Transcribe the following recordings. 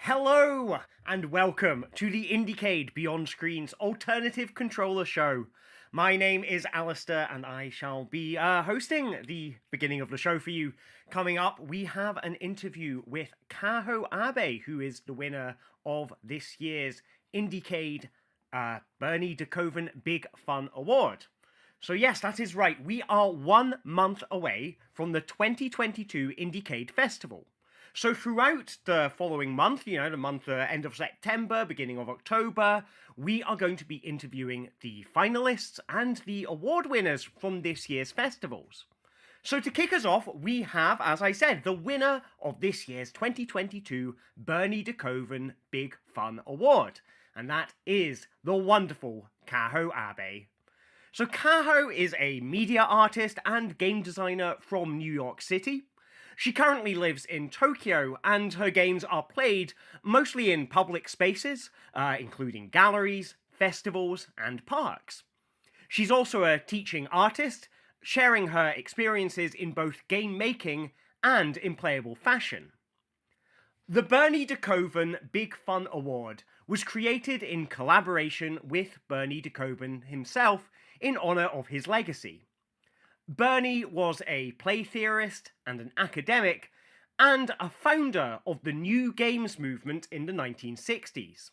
Hello and welcome to the IndieCade Beyond Screens alternative controller show. My name is Alistair and I shall be hosting the beginning of the show for you. Coming up, we have an interview with Kaho Abe, who is the winner of this year's IndieCade Bernie de Koven Big Fun Award. So yes, that is right. We are 1 month away from the 2022 IndieCade Festival. So throughout the following month, the month end of September, beginning of October, we are going to be interviewing the finalists and the award winners from this year's festivals. So to kick us off, we have, as I said, the winner of this year's 2022 Bernie de Koven Big Fun Award, and that is the wonderful Kaho Abe. So Kaho is a media artist and game designer from New York City. She currently lives in Tokyo, and her games are played mostly in public spaces, including galleries, festivals, and parks. She's also a teaching artist, sharing her experiences in both game making and in playable fashion. The Bernie de Koven Big Fun Award was created in collaboration with Bernie de Koven himself in honour of his legacy. Bernie was a play theorist and an academic, and a founder of the New Games movement in the 1960s.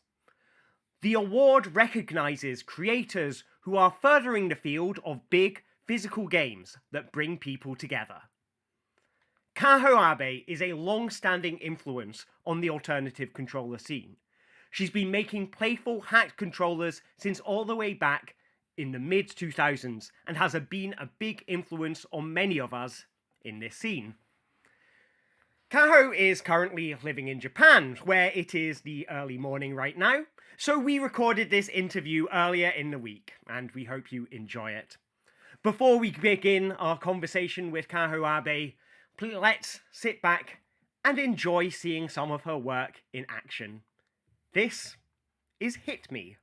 The award recognises creators who are furthering the field of big, physical games that bring people together. Kaho Abe is a long-standing influence on the alternative controller scene. She's been making playful hacked controllers since all the way back in the mid-2000s and has been a big influence on many of us in this scene. Kaho is currently living in Japan, where it is the early morning right now, so we recorded this interview earlier in the week, and we hope you enjoy it. Before we begin our conversation with Kaho Abe, let's sit back and enjoy seeing some of her work in action. This is Hit Me.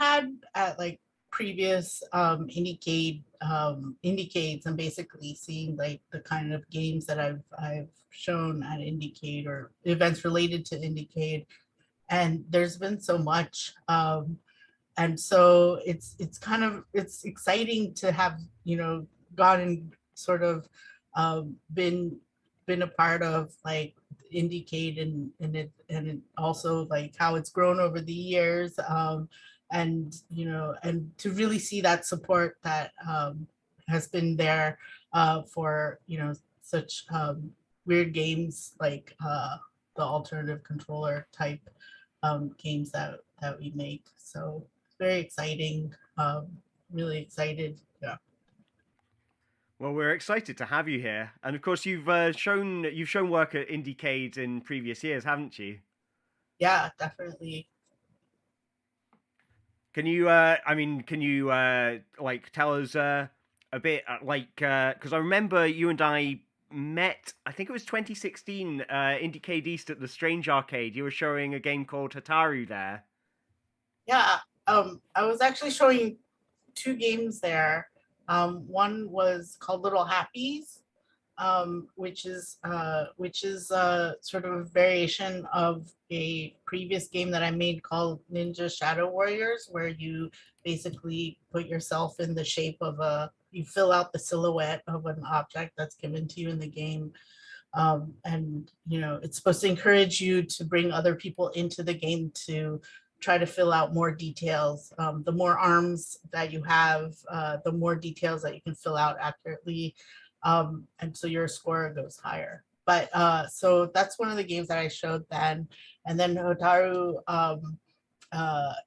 had at like previous IndieCades, and basically seeing like the kind of games that I've shown at IndieCade or events related to IndieCade, and there's been so much. And so it's exciting to have gone and sort of been a part of like IndieCade, and also like how it's grown over the years, and and to really see that support that has been there for such weird games like the alternative controller type games that we make. So very exciting. Really excited. Yeah. Well, we're excited to have you here, and of course, you've shown work at IndieCade in previous years, haven't you? Yeah, definitely. Can you, like tell us a bit, because I remember you and I met. I think it was 2016, IndieCade East at the Strange Arcade. You were showing a game called Hataru there. Yeah. I was actually showing two games there. One was called Little Happies, which is sort of a variation of a previous game that I made called Ninja Shadow Warriors, where you basically put yourself in the shape of you fill out the silhouette of an object that's given to you in the game. And it's supposed to encourage you to bring other people into the game to try to fill out more details. The more arms that you have, the more details that you can fill out accurately, and so your score goes higher. But so that's one of the games that I showed then. And then Hotaru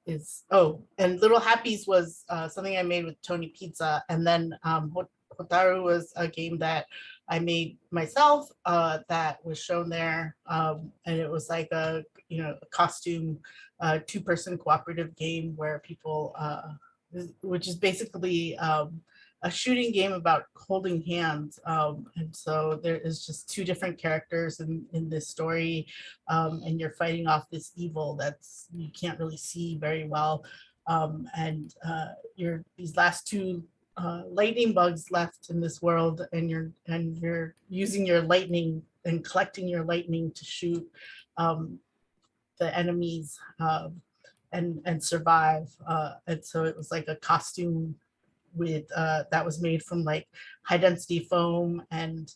is and Little Happies was something I made with Tony Pizza, and then Hotaru was a game that I made myself that was shown there, and it was like a costume two-person cooperative game where people which is basically a shooting game about holding hands. And so there is just two different characters in this story, and you're fighting off this evil that's you can't really see very well. And you're these last two lightning bugs left in this world, and you're using your lightning and collecting your lightning to shoot um, the enemies, and survive. And so it was like a costume with that was made from like high density foam, and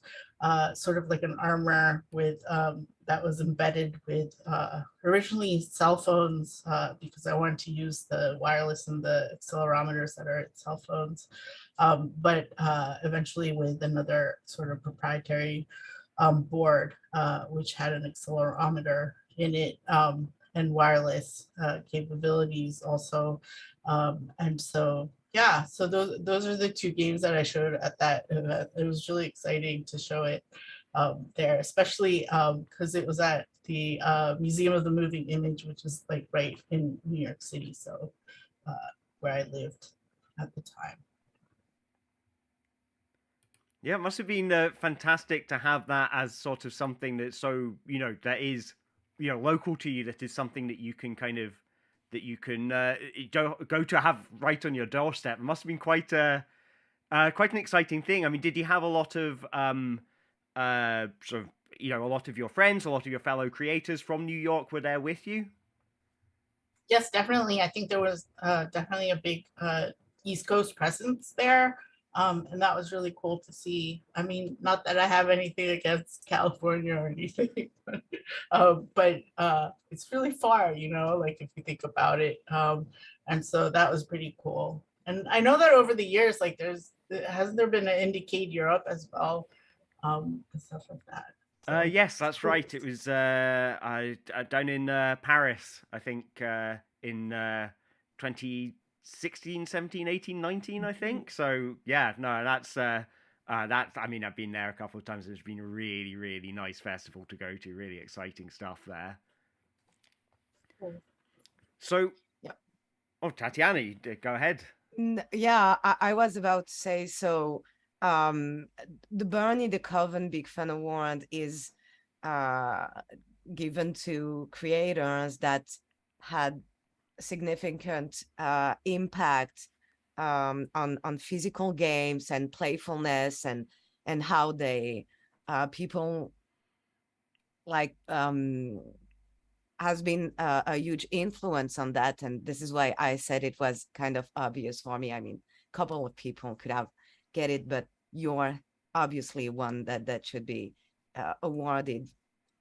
sort of like an armor with that was embedded with originally cell phones, because I wanted to use the wireless and the accelerometers that are at cell phones, but eventually with another sort of proprietary board, which had an accelerometer in it, and wireless capabilities also. And so yeah, so those are the two games that I showed at that event. It was really exciting to show it there, especially because it was at the Museum of the Moving Image, which is like right in New York City, so where I lived at the time. Yeah, it must have been fantastic to have that as sort of something that's so that is local to you. That is something that you can kind of that you can go to have right on your doorstep. It must have been quite an exciting thing. I mean, did you have a lot of sort of a lot of your friends, a lot of your fellow creators from New York were there with you? Yes, definitely. I think there was definitely a big East Coast presence there. And that was really cool to see. I mean, not that I have anything against California or anything, but it's really far, like if you think about it. And so that was pretty cool. And I know that over the years, like hasn't there been an IndieCade Europe as well, and stuff like that. So Yes, it's that's cool. right. It was down in Paris, I think, in 2016, 17, 18, 19, I think. So, yeah, no, that's, I mean, I've been there a couple of times. It's been a really, really nice festival to go to. Really exciting stuff there. Cool. So, Yeah. oh, Tatiana, go ahead. Yeah, I was about to say so. Um, the Bernie the Koven Big Fan Award is uh, given to creators that had significant impact on physical games and playfulness, and how they people like has been a huge influence on that. And this is why I said it was kind of obvious for me. I mean, a couple of people could have get it, but you're obviously one that should be awarded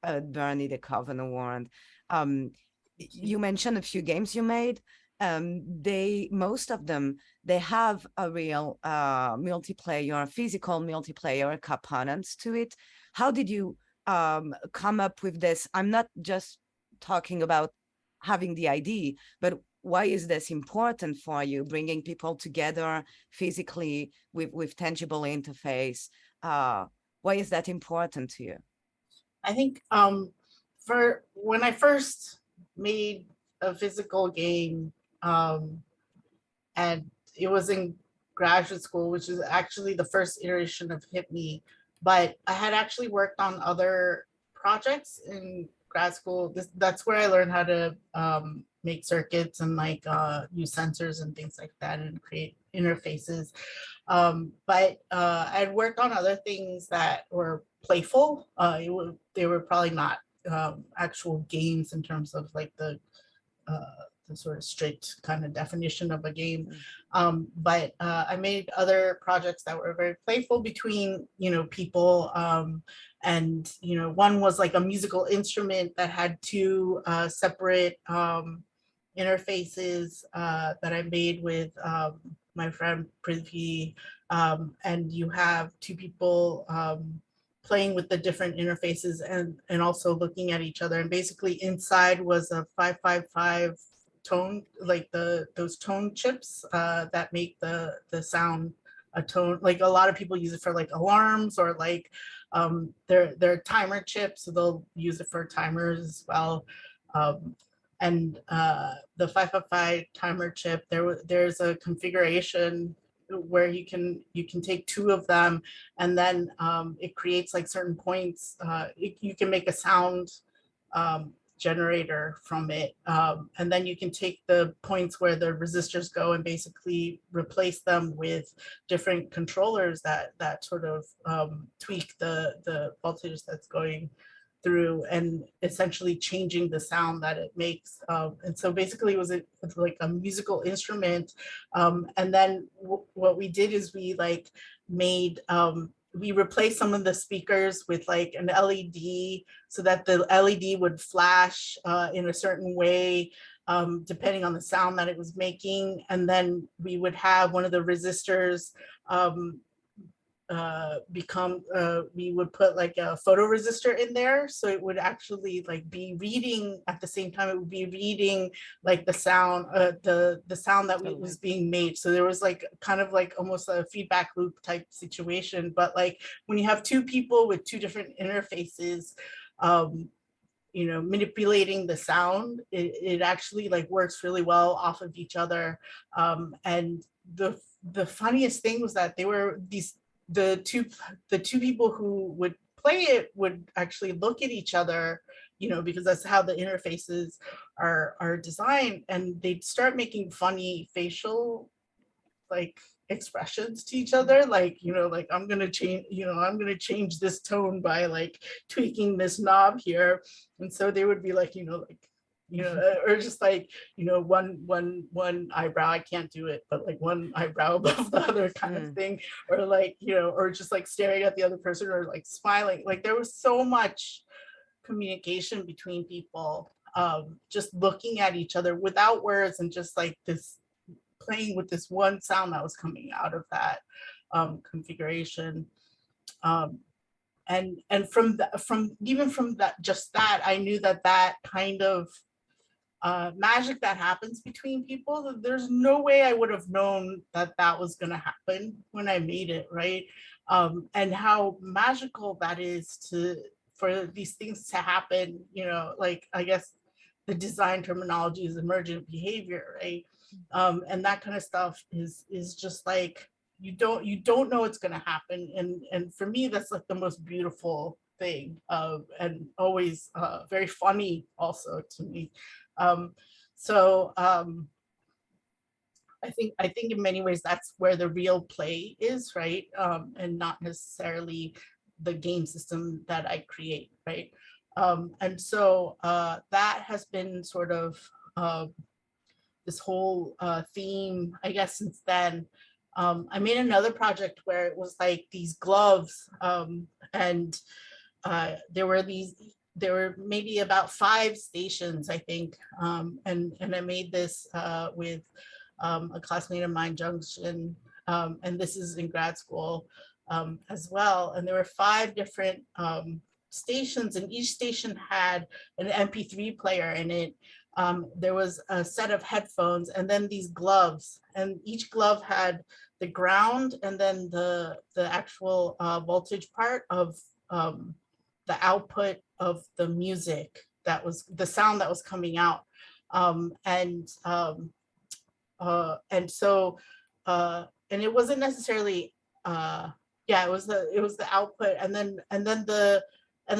a Bernie the Coven Award. Um, you mentioned a few games you made. They most of them they have a real multiplayer, physical multiplayer components to it. How did you come up with this? I'm not just talking about having the idea, but why is this important for you? Bringing people together physically with tangible interface. Why is that important to you? I think for when I first made a physical game, um, and it was in graduate school, which is actually the first iteration of Hit Me. But I had actually worked on other projects in grad school. That's where I learned how to make circuits and like use sensors and things like that and create interfaces. But I'd worked on other things that were playful. They were probably not actual games in terms of like the sort of strict kind of definition of a game. But I made other projects that were very playful between, people. And, one was like a musical instrument that had two separate interfaces that I made with my friend Prithvi. And you have two people playing with the different interfaces and also looking at each other. And basically inside was a 555 tone, like those tone chips that make the sound a tone. Like a lot of people use it for like alarms or like they're timer chips, so they'll use it for timers as well. And the 555 timer chip, there's a configuration where you can take two of them, and then it creates like certain points. You can make a sound generator from it, and then you can take the points where the resistors go and basically replace them with different controllers that sort of tweak the voltage that's going through and essentially changing the sound that it makes. And so basically it's like a musical instrument. And then what we did is we like made, we replaced some of the speakers with like an LED so that the LED would flash in a certain way, depending on the sound that it was making. And then we would have one of the resistors we would put like a photoresistor in there, so it would actually like be reading at the same time. It would be reading like the sound, the sound that was being made. So there was like kind of like almost a feedback loop type situation. But like when you have two people with two different interfaces, manipulating the sound, it actually like works really well off of each other. And the funniest thing was that they were the two people who would play it would actually look at each other, because that's how the interfaces are designed, and they'd start making funny facial like expressions to each other, like like I'm gonna change this tone by like tweaking this knob here. And so they would be like or just like one eyebrow, I can't do it, but like one eyebrow above the other kind of thing, or like or just like staring at the other person or like smiling. Like there was so much communication between people, just looking at each other without words, and just like this playing with this one sound that was coming out of that configuration. And from that, just that, I knew that kind of magic that happens between people, there's no way I would have known that was going to happen when I made it, right? And how magical that is for these things to happen, like I guess the design terminology is emergent behavior, right? And that kind of stuff is just like you don't know it's going to happen, and for me that's like the most beautiful thing, and always very funny also to me. So I think in many ways that's where the real play is, right? And not necessarily the game system that I create, right? And so that has been sort of this whole theme, I guess, since then. I made another project where it was like these gloves, and there were maybe about 5 stations, I think, and I made this with a classmate of mine, Junction, and this is in grad school as well. And there were 5 different stations, and each station had an MP3 player in it. There was a set of headphones, and then these gloves, and each glove had the ground and then the actual voltage part of the output of the music, that was the sound that was coming out. And so and it wasn't necessarily yeah, it was the output, and then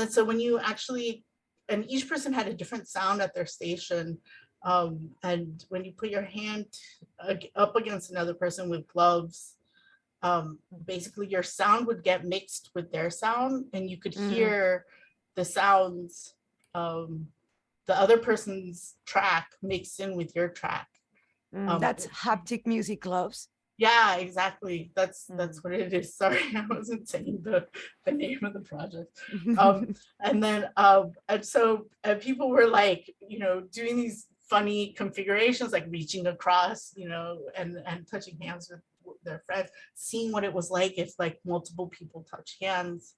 so when you actually, and each person had a different sound at their station, and when you put your hand up against another person with gloves, basically your sound would get mixed with their sound, and you could hear the sounds, the other person's track mixed in with your track. That's haptic music gloves. Yeah, exactly. That's what it is. Sorry, I wasn't saying the name of the project. And then and so people were like, doing these funny configurations, like reaching across, and touching hands with their friends, seeing what it was like if like multiple people touch hands.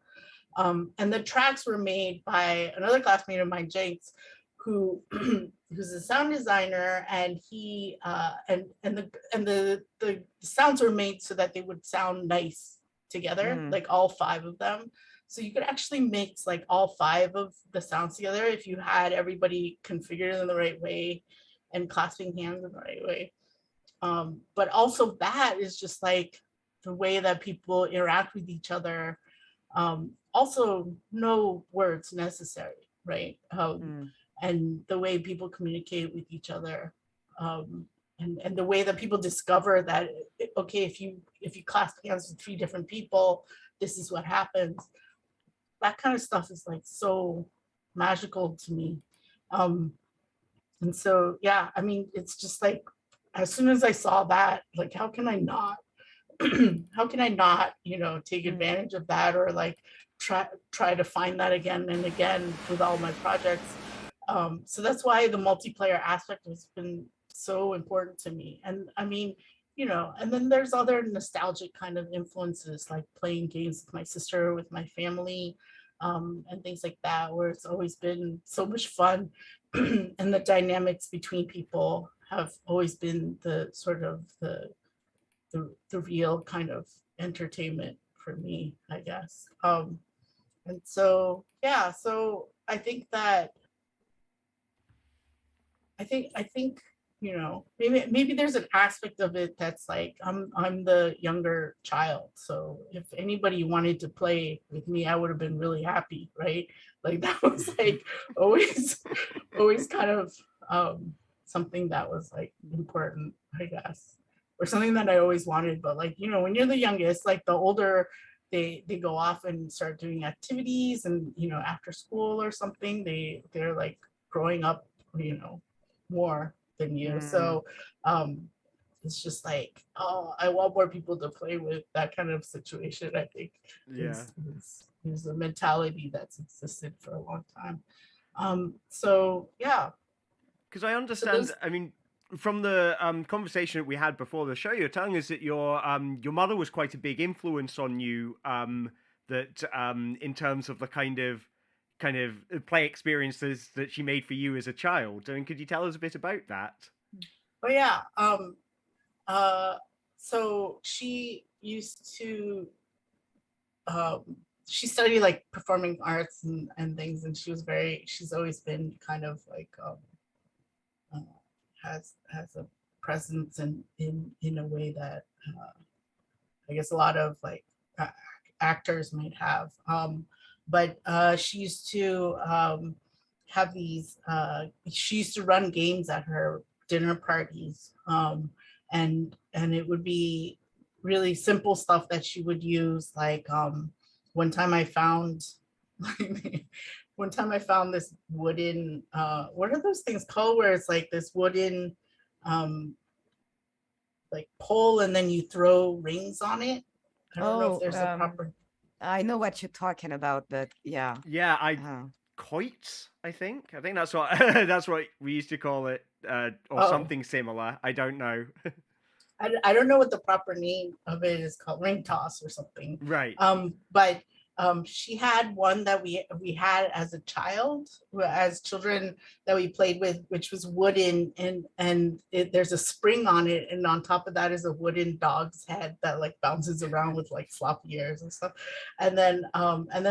And the tracks were made by another classmate of mine, Jenks, who's a sound designer, and he and the sounds were made so that they would sound nice together, like all 5 of them. So you could actually mix like all 5 of the sounds together if you had everybody configured in the right way and clasping hands in the right way. But also that is just like the way that people interact with each other. Also, no words necessary, right? And the way people communicate with each other, and the way that people discover that, okay, if you clasp hands with 3 different people, this is what happens. That kind of stuff is like so magical to me. And so, yeah, I mean, it's just like, as soon as I saw that, like, how can I not, take advantage of that, or like try to find that again and again with all my projects. So that's why the multiplayer aspect has been so important to me. And I mean, and then there's other nostalgic kind of influences, like playing games with my sister, with my family, and things like that, where it's always been so much fun. And the dynamics between people have always been the sort of the real kind of entertainment for me, I guess. And so, yeah, so I think maybe there's an aspect of it that's like, I'm the younger child, so if anybody wanted to play with me, I would have been really happy, right? Like that was like always kind of something that was like important, I guess, or something that I always wanted. But like, when you're the youngest, like the older they go off and start doing activities, and after school or something, they're like growing up, more than you. So it's just like, oh, I want more people to play with. That kind of situation, I think, is a mentality that's existed for a long time. So yeah, because I understand, I mean, from the conversation that we had before the show, you're telling us that your mother was quite a big influence on you, that in terms of the kind of play experiences that she made for you as a child. I mean, could you tell us a bit about that? Oh yeah. So she used to she studied like performing arts and things, and she's always been kind of like has a presence in a way that I guess a lot of like actors might have. But she used to have these, she used to run games at her dinner parties, and it would be really simple stuff that she would use. Like one time I found one time I found this wooden what are those things called, where it's like this wooden um like pole and then you throw rings on it. I don't know if Oh, there's a proper. I know what you're talking about, but yeah. Yeah, Uh, quoits, I think that's what that's what we used to call it, or Oh, something similar. I don't know. I don't know what the proper name of it is called, ring toss or something. Right. But she had one that we had as a child, as children, that we played with, which was wooden, and there's a spring on it, and on top of that is a wooden dog's head that like bounces around with like floppy ears and stuff. And then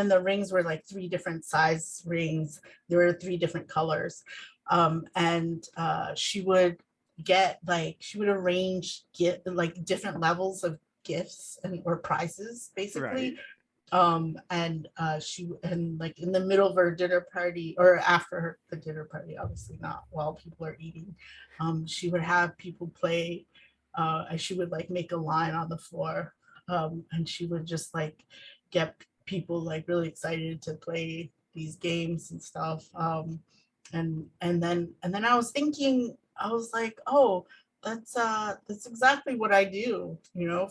the rings were like 3 different size rings. There were 3 different colors. And she would arrange like different levels of gifts and or prizes basically. Right. And like in the middle of her dinner party, or after the dinner party, obviously not while people are eating, she would have people play, and she would like make a line on the floor, and she would just like get people like really excited to play these games and stuff. And then I was thinking, I was like, oh, that's exactly what I do,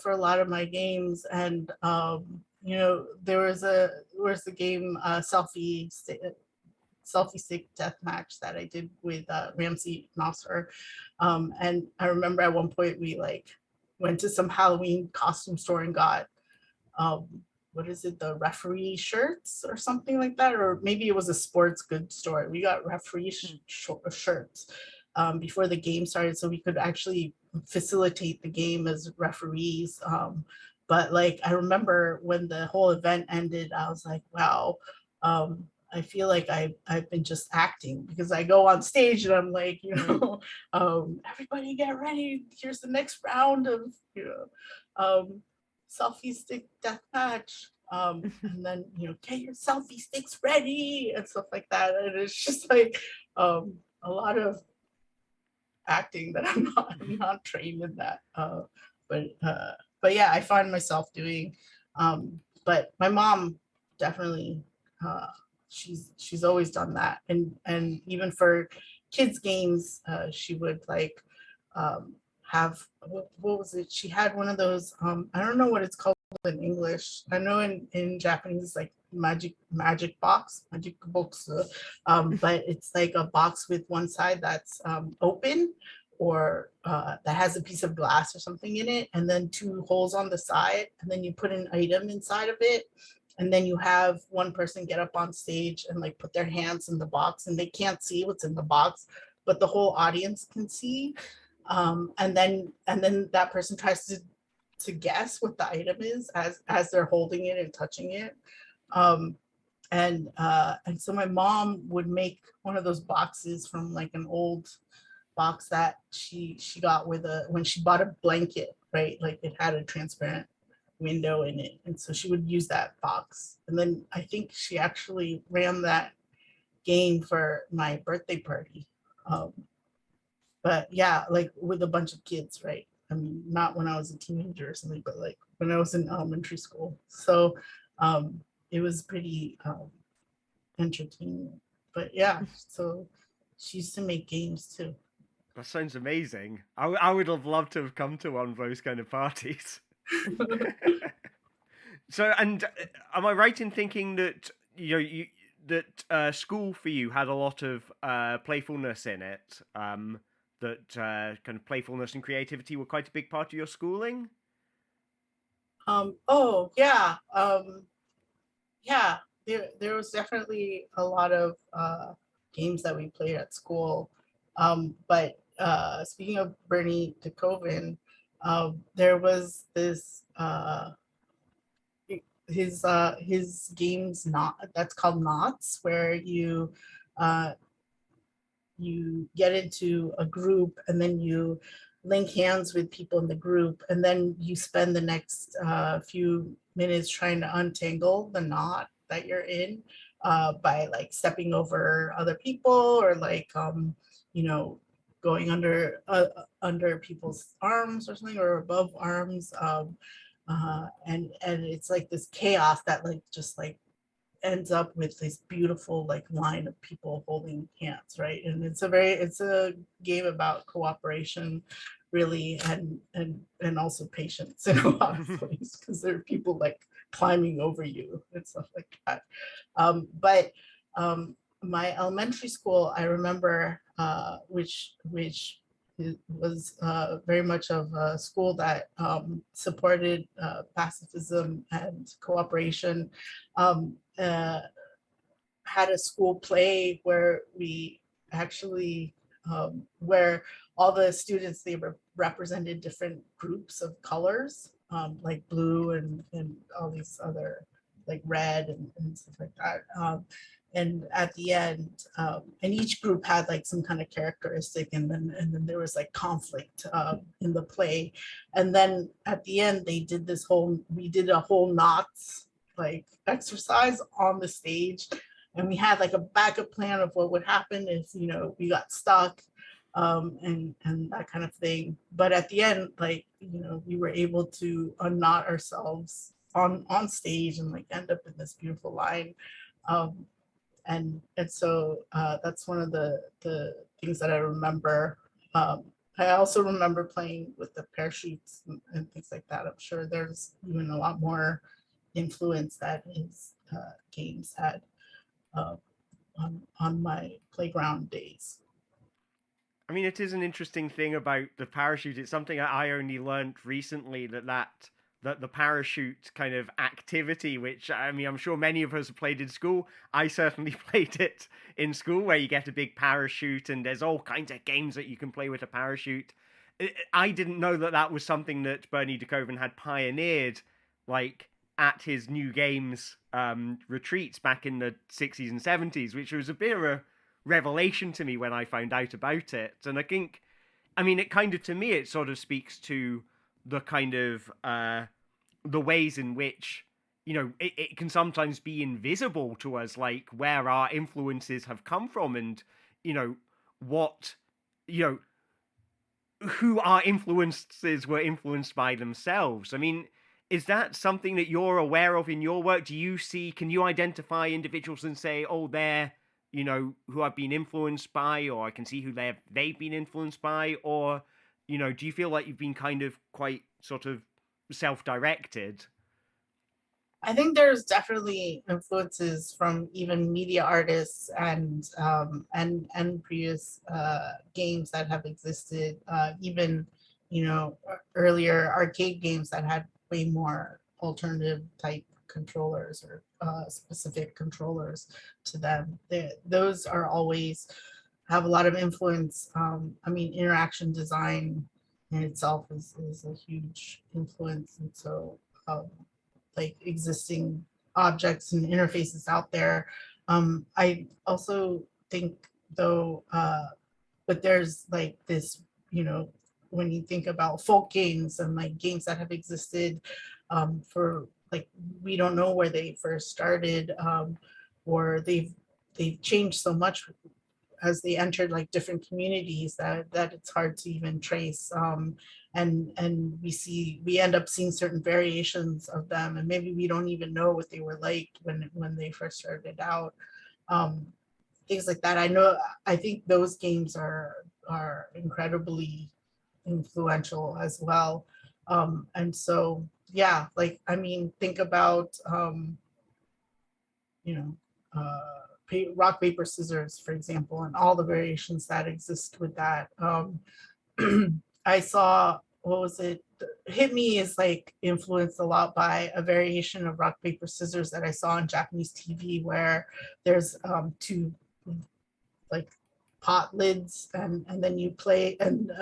for a lot of my games. And there was a game, selfie stick death match that I did with Ramsey Nasser. And I remember at one point we like went to some Halloween costume store and got um what is it, the referee shirts or something like that, or maybe it was a sports goods store. We got referee shirts before the game started, so we could actually facilitate the game as referees. But like I remember when the whole event ended, I was like, wow, I feel like I've been just acting, because I go on stage and I'm like, everybody get ready. Here's the next round of, selfie stick death match. And then, get your selfie sticks ready and stuff like that. And it's just like a lot of acting that I'm not trained in that. But yeah, I find myself doing. But my mom definitely, she's always done that, and even for kids games, she would like have what was it? She had one of those. I don't know what it's called in English. I know in Japanese it's like magic box, but it's like a box with one side that's open, or that has a piece of glass or something in it, and then 2 holes on the side, and then you put an item inside of it, and then you have one person get up on stage and like put their hands in the box, and they can't see what's in the box, but the whole audience can see. And then that person tries to guess what the item is as they're holding it and touching it. Um, and so my mom would make one of those boxes from like an old box that she got when she bought a blanket, right? Like it had a transparent window in it, and so she would use that box. And then I think she actually ran that game for my birthday party. But yeah, like with a bunch of kids, right? I mean, not when I was a teenager or something, but like when I was in elementary school. So it was pretty entertaining. But yeah, so she used to make games too. That sounds amazing. I would have loved to have come to one of those kind of parties. So, and am I right in thinking that that school for you had a lot of playfulness in it? That kind of playfulness and creativity were quite a big part of your schooling. Oh yeah, yeah. There was definitely a lot of games that we played at school. But speaking of Bernie to Koven, there was this his games, not that's called knots, where uh, you get into a group and then you link hands with people in the group, and then you spend the next few minutes trying to untangle the knot that you're in, by like stepping over other people, or like you know going under people's arms or something, or above arms, and it's like this chaos that like just like ends up with this beautiful like line of people holding hands, right? And it's a game about cooperation, really, and also patience in a lot of ways, because there are people like climbing over you and stuff like that. But my elementary school, I remember, which it was very much of a school that supported pacifism and cooperation, had a school play where we actually, where all the students, they represented different groups of colors, like blue and all these other, like red and stuff like that. And at the end, and each group had like some kind of characteristic, and then there was like conflict in the play. And then at the end, we did a whole knots like exercise on the stage, and we had like a backup plan of what would happen if, you know, we got stuck, and that kind of thing. But at the end, like, you know, we were able to unknot ourselves on stage and like end up in this beautiful line. And so that's one of the things that I remember. I also remember playing with the parachutes and things like that. I'm sure there's even a lot more influence that his games had on my playground days. I mean, it is an interesting thing about the parachute. It's something I only learned recently, that the parachute kind of activity, which, I mean, I'm sure many of us have played in school. I certainly played it in school, where you get a big parachute and there's all kinds of games that you can play with a parachute. I didn't know that was something that Bernie de Koven had pioneered, like at his new games retreats back in the 60s and 70s, which was a bit of a revelation to me when I found out about it. And I think, I mean, it kind of, to me, it sort of speaks to the kind of the ways in which, you know, it can sometimes be invisible to us, like where our influences have come from, and, you know, what, you know, who our influences were influenced by themselves. I mean, is that something that you're aware of in your work? Can you identify individuals and say, oh, they're, you know, who I've been influenced by, or I can see who they've been influenced by? Or, you know, do you feel like you've been kind of quite sort of self-directed? I think there's definitely influences from even media artists and previous games that have existed, even, you know, earlier arcade games that had way more alternative type controllers or specific controllers to them. Those are always have a lot of influence. I mean, interaction design in itself is a huge influence, and so like existing objects and interfaces out there. I also think though, but there's like this, you know, when you think about folk games and like games that have existed for like, we don't know where they first started, or they've changed so much as they entered like different communities that it's hard to even trace. And we end up seeing certain variations of them, and maybe we don't even know what they were like when they first started out. Things like that. I think those games are incredibly influential as well. And so yeah, like, I mean, think about you know, rock, paper, scissors, for example, and all the variations that exist with that. I saw, what was it? Hit Me is like influenced a lot by a variation of rock, paper, scissors that I saw on Japanese TV, where there's two like pot lids, and then you play, and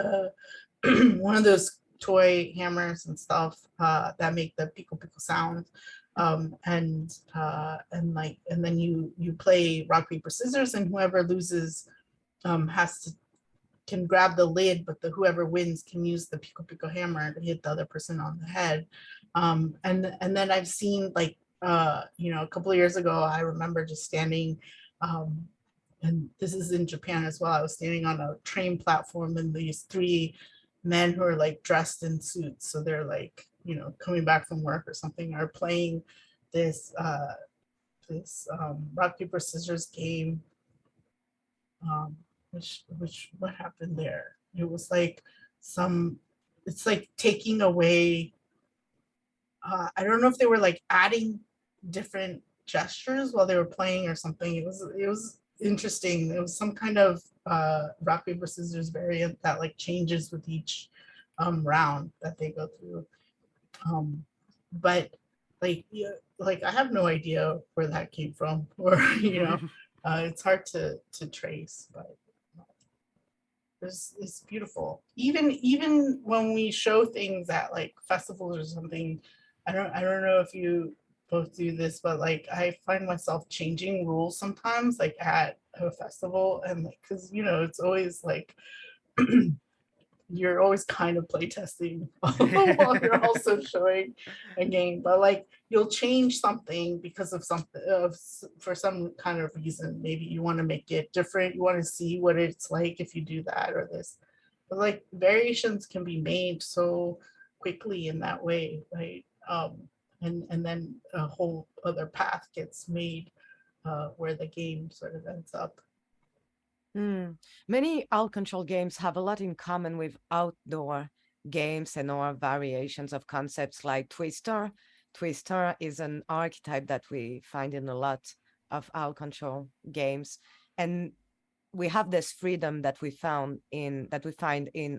one of those toy hammers and stuff that make the pico pico sound. And then you play rock, paper, scissors, and whoever loses can grab the lid, but whoever wins can use the pico pico hammer to hit the other person on the head. And then I've seen like, you know, a couple of years ago, I remember just standing and this is in Japan as well. I was standing on a train platform, and these three men who are like dressed in suits, so they're like, you know, coming back from work or something, are playing this rock paper scissors game. Which what happened there? It was like some. It's like taking away. I don't know if they were like adding different gestures while they were playing or something. It was interesting. It was some kind of rock paper scissors variant that like changes with each round that they go through. But like, yeah, like I have no idea where that came from, or you know, it's hard to trace, but it's beautiful. Even when we show things at like festivals or something, I don't know if you both do this, but like I find myself changing rules sometimes, like at a festival, and like because you know it's always like you're always kind of playtesting while you're also showing a game, but like you'll change something because of something for some kind of reason. Maybe you want to make it different, you want to see what it's like if you do that or this, but like variations can be made so quickly in that way, right? And then a whole other path gets made where the game sort of ends up. Many out-control games have a lot in common with outdoor games and or variations of concepts like Twister. Twister is an archetype that we find in a lot of out-control games. And we have this freedom that we find in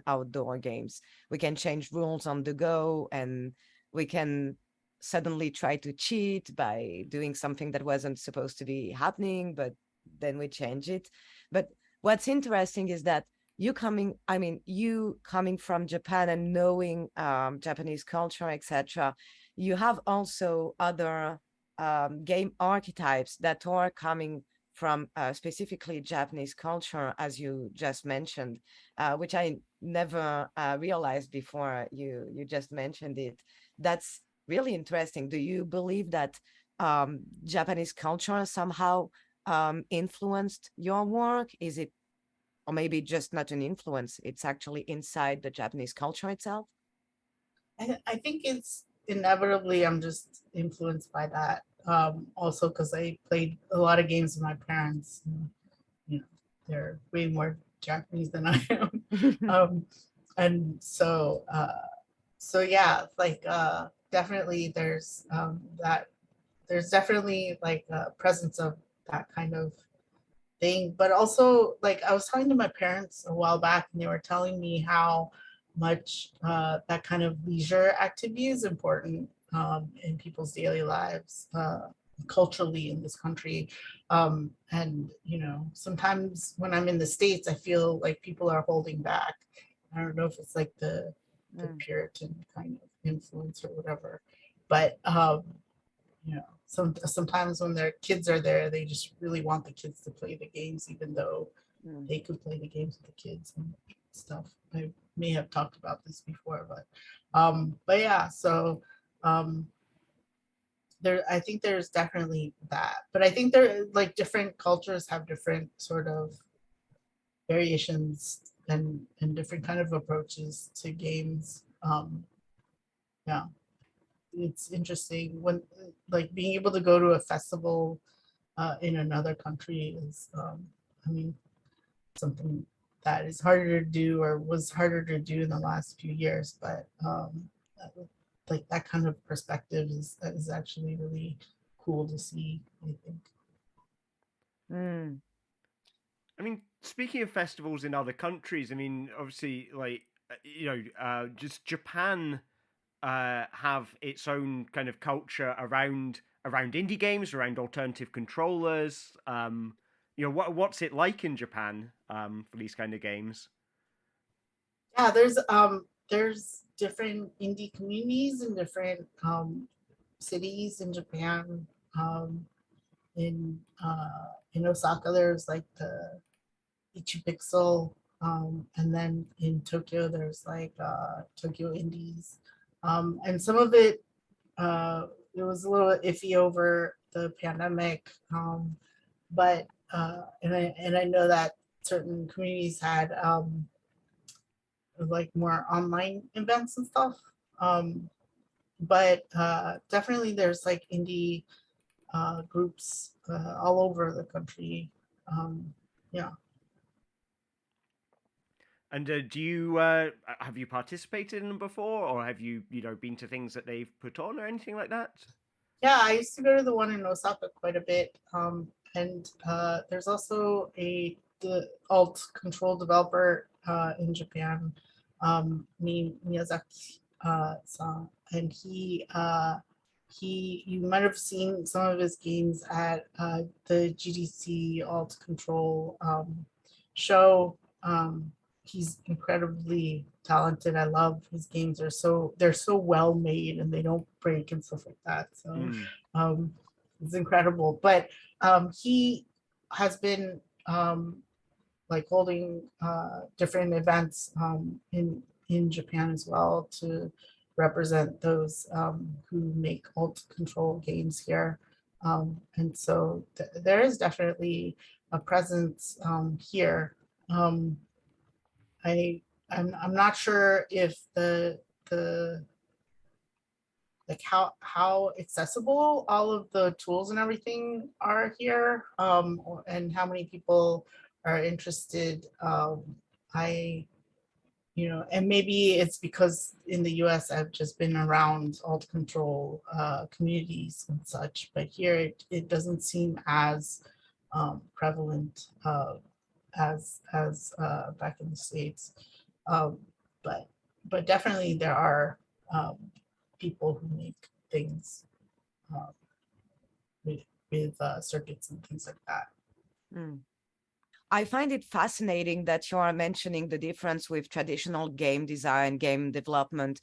outdoor games. We can change rules on the go, and we can suddenly try to cheat by doing something that wasn't supposed to be happening, but then we change it. But what's interesting is that you coming from Japan and knowing Japanese culture, etc., you have also other game archetypes that are coming from specifically Japanese culture, as you just mentioned, which I never realized before you just mentioned it. That's really interesting. Do you believe that Japanese culture somehow influenced your work? Is it, or maybe just not an influence, it's actually inside the Japanese culture itself? I think it's inevitably I'm just influenced by that. Also because I played a lot of games with my parents. And, you know, they're way more Japanese than I am. And so yeah, like definitely there's definitely like a presence of that kind of thing. But also, like I was talking to my parents a while back, and they were telling me how much that kind of leisure activity is important in people's daily lives, culturally in this country. And you know, sometimes when I'm in the States, I feel like people are holding back. I don't know if it's like the Puritan kind of influence or whatever, but you know, sometimes when their kids are there, they just really want the kids to play the games, even though they could play the games with the kids and stuff. I may have talked about this before, but yeah, so there, I think there's definitely that, but I think there, like different cultures have different sort of variations and different kind of approaches to games. Yeah, it's interesting when like being able to go to a festival in another country is I mean something that is harder to do or was harder to do in the last few years, but like that kind of perspective is actually really cool to see, I think. I mean, speaking of festivals in other countries, I mean, obviously, like just Japan have its own kind of culture around indie games, around alternative controllers. What's it like in Japan for these kind of games? Yeah, there's different indie communities in different cities in Japan. Um, in Osaka, there's like the Ichipixel, and then in Tokyo, there's like Tokyo Indies, and some of it it was a little iffy over the pandemic, but and I know that certain communities had like more online events and stuff. But definitely there's like indie groups all over the country. Yeah. And do you have you participated in them before, or have you been to things that they've put on or anything like that? Yeah, I used to go to the one in Osaka quite a bit. And there's also the Alt+Ctrl developer in Japan, Miyazaki san, and you might have seen some of his games at the GDC Alt+Ctrl show. He's incredibly talented. I love his games. They're so well made and they don't break and stuff like that. So it's incredible. But he has been like holding different events in Japan as well to represent those who make Alt+Ctrl games here. And so there is definitely a presence here. I'm not sure if the like how accessible all of the tools and everything are here, and how many people are interested. I and maybe it's because in the US I've just been around Alt+Ctrl communities and such, but here it doesn't seem as prevalent as back in the States. Um, but definitely there are people who make things uh, with circuits and things like that. Mm. I find it fascinating that you are mentioning the difference with traditional game design, game development.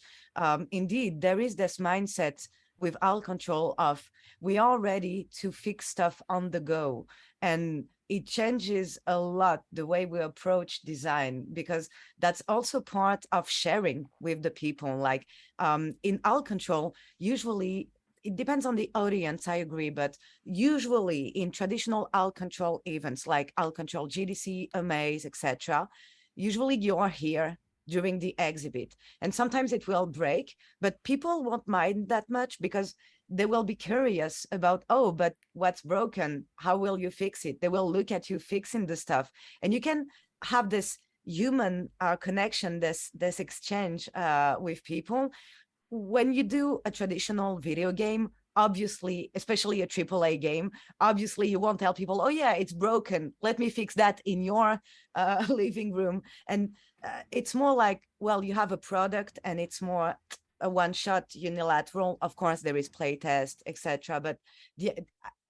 Indeed, there is this mindset with Alt+Ctrl of we are ready to fix stuff on the go. And it changes a lot the way we approach design, because that's also part of sharing with the people. Like in Alt+Ctrl, usually it depends on the audience, I agree, but usually in traditional Alt+Ctrl events like Alt+Ctrl GDC, Amaze, etc., usually you're here during the exhibit, and sometimes it will break, but people won't mind that much because they will be curious about, oh, but what's broken? How will you fix it? They will look at you fixing the stuff, and you can have this human connection, this exchange with people. When you do a traditional video game, obviously, especially a AAA game, obviously you won't tell people, oh yeah, it's broken, let me fix that in your living room. And it's more like, well, you have a product and it's more a one-shot unilateral. Of course, there is playtest, etc. But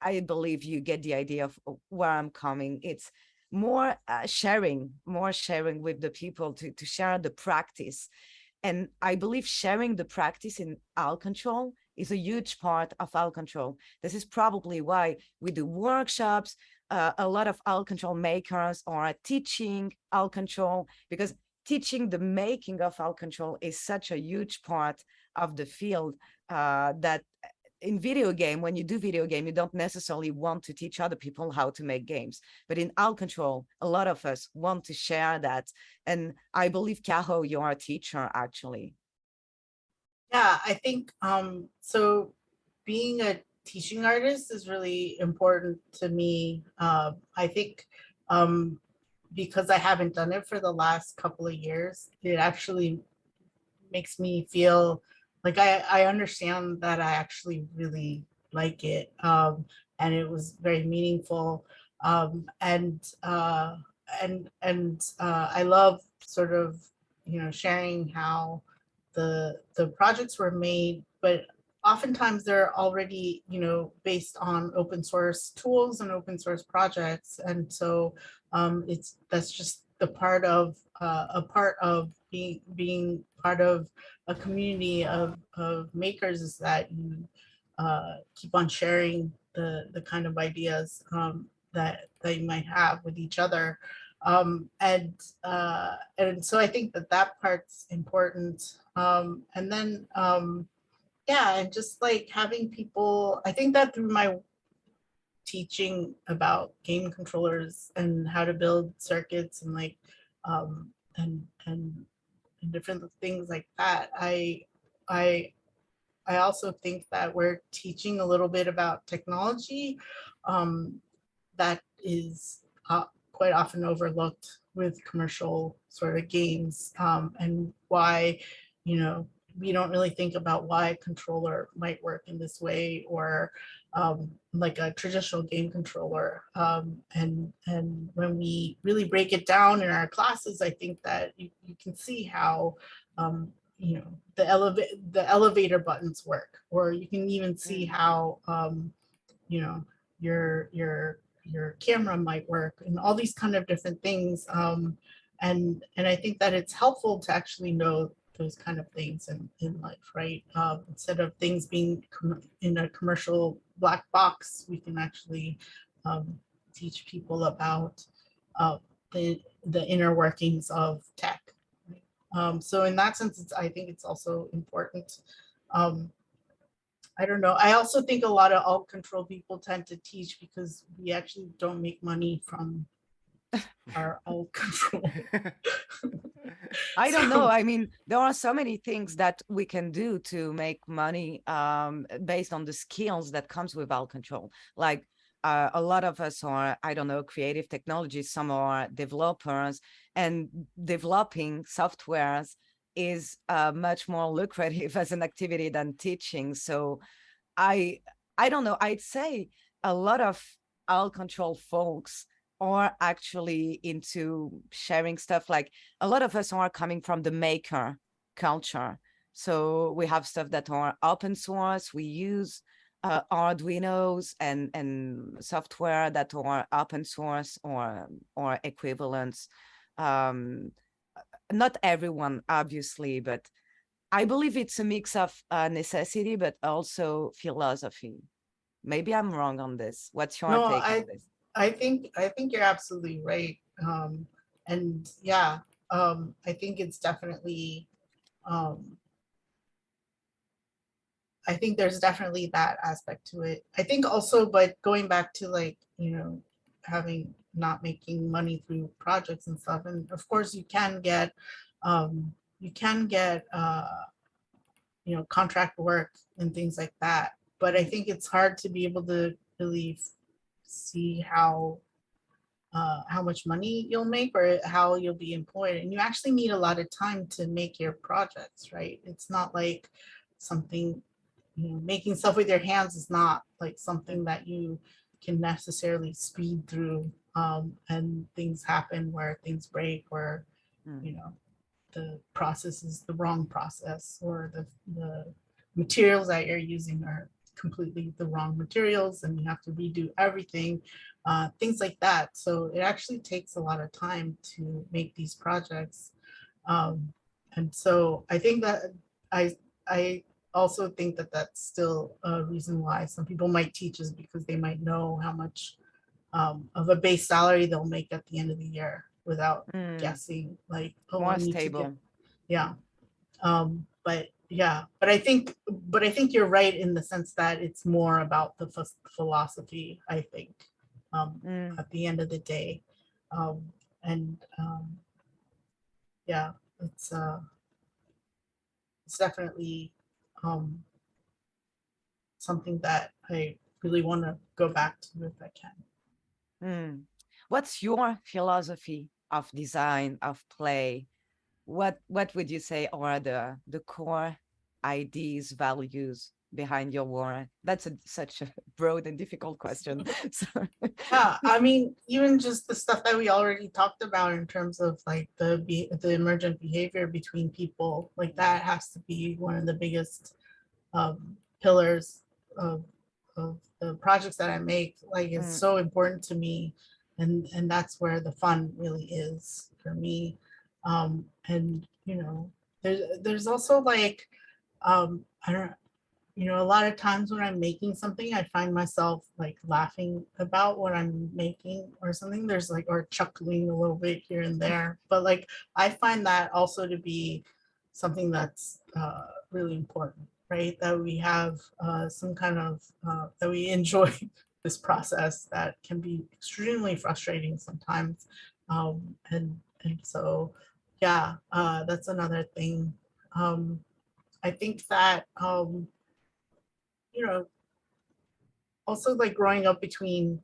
I believe you get the idea of where I'm coming. It's more sharing with the people to share the practice. And I believe sharing the practice in Alt+Ctrl is a huge part of Alt+Ctrl. This is probably why we do workshops. A lot of Alt+Ctrl makers are teaching Alt+Ctrl, because teaching the making of Alt+Ctrl is such a huge part of the field that in video game, when you do video game, you don't necessarily want to teach other people how to make games. But in Alt+Ctrl, a lot of us want to share that. And I believe, Kaho, you are a teacher, actually. Yeah, I think so being a teaching artist is really important to me. I think because I haven't done it for the last couple of years, it actually makes me feel like I understand that I actually really like it, and it was very meaningful, and I love sort of sharing how the projects were made, but oftentimes they're already based on open source tools and open source projects, and so that's just the part of a part of being part of a community of makers, is that you keep on sharing the kind of ideas that you might have with each other, and so I think that part's important, and then yeah, and just like having people, I think that through my teaching about game controllers and how to build circuits and like and different things like that, I also think that we're teaching a little bit about technology that is quite often overlooked with commercial sort of games, and why, you know, we don't really think about why a controller might work in this way, or like a traditional game controller. And when we really break it down in our classes, I think that you can see how you know, the elevator buttons work, or you can even see how you know, your camera might work, and all these kind of different things. And I think that it's helpful to actually know those kind of things in life, right? Instead of things being in a commercial black box, we can actually teach people about the inner workings of tech. So in that sense, I think it's also important. I don't know. I also think a lot of alt-control people tend to teach because we actually don't make money from our alt-control. I don't know. I mean, there are so many things that we can do to make money based on the skills that comes with Alt+Ctrl. Like a lot of us are, I don't know, creative technologists, some are developers, and developing softwares is much more lucrative as an activity than teaching. So I don't know, I'd say a lot of Alt+Ctrl folks are actually into sharing stuff. Like a lot of us are coming from the maker culture. So we have stuff that are open source. We use Arduinos and software that are open source or equivalents. Not everyone, obviously, but I believe it's a mix of necessity, but also philosophy. Maybe I'm wrong on this. What's your No, take on this? I think you're absolutely right. And yeah, I think it's definitely I think there's definitely that aspect to it. I think also, but going back to like, you know, having not making money through projects and stuff, and of course you can get you can get you know, contract work and things like that. But I think it's hard to be able to really see how much money you'll make or how you'll be employed. And you actually need a lot of time to make your projects, right? It's not like something, you know, making stuff with your hands is not like something that you can necessarily speed through, and things happen where things break, or, you know, the process is the wrong process, or the materials that you're using are completely the wrong materials and you have to redo everything, things like that. So it actually takes a lot of time to make these projects. And so I think that I also think that that's still a reason why some people might teach, is because they might know how much of a base salary they'll make at the end of the year without guessing, like, oh, More I need to get, stable. yeah. But yeah, but I think you're right in the sense that it's more about the philosophy, I think, at the end of the day. And yeah, it's definitely something that I really want to go back to if I can. What's your philosophy of design, of play? What would you say are the core ideas, values behind your work? That's such a broad and difficult question. So, Yeah, I mean, even just the stuff that we already talked about in terms of like the emergent behavior between people, like that has to be one of the biggest pillars of the projects that I make. Like, it's so important to me, and that's where the fun really is for me. And you know, there's also like I don't, you know, a lot of times when I'm making something, I find myself like laughing about what I'm making or something. There's like, or chuckling a little bit here and there. But like, I find that also to be something that's really important, right? That we have some kind of, that we enjoy this process that can be extremely frustrating sometimes. And so, yeah, that's another thing. I think that, you know, also like growing up between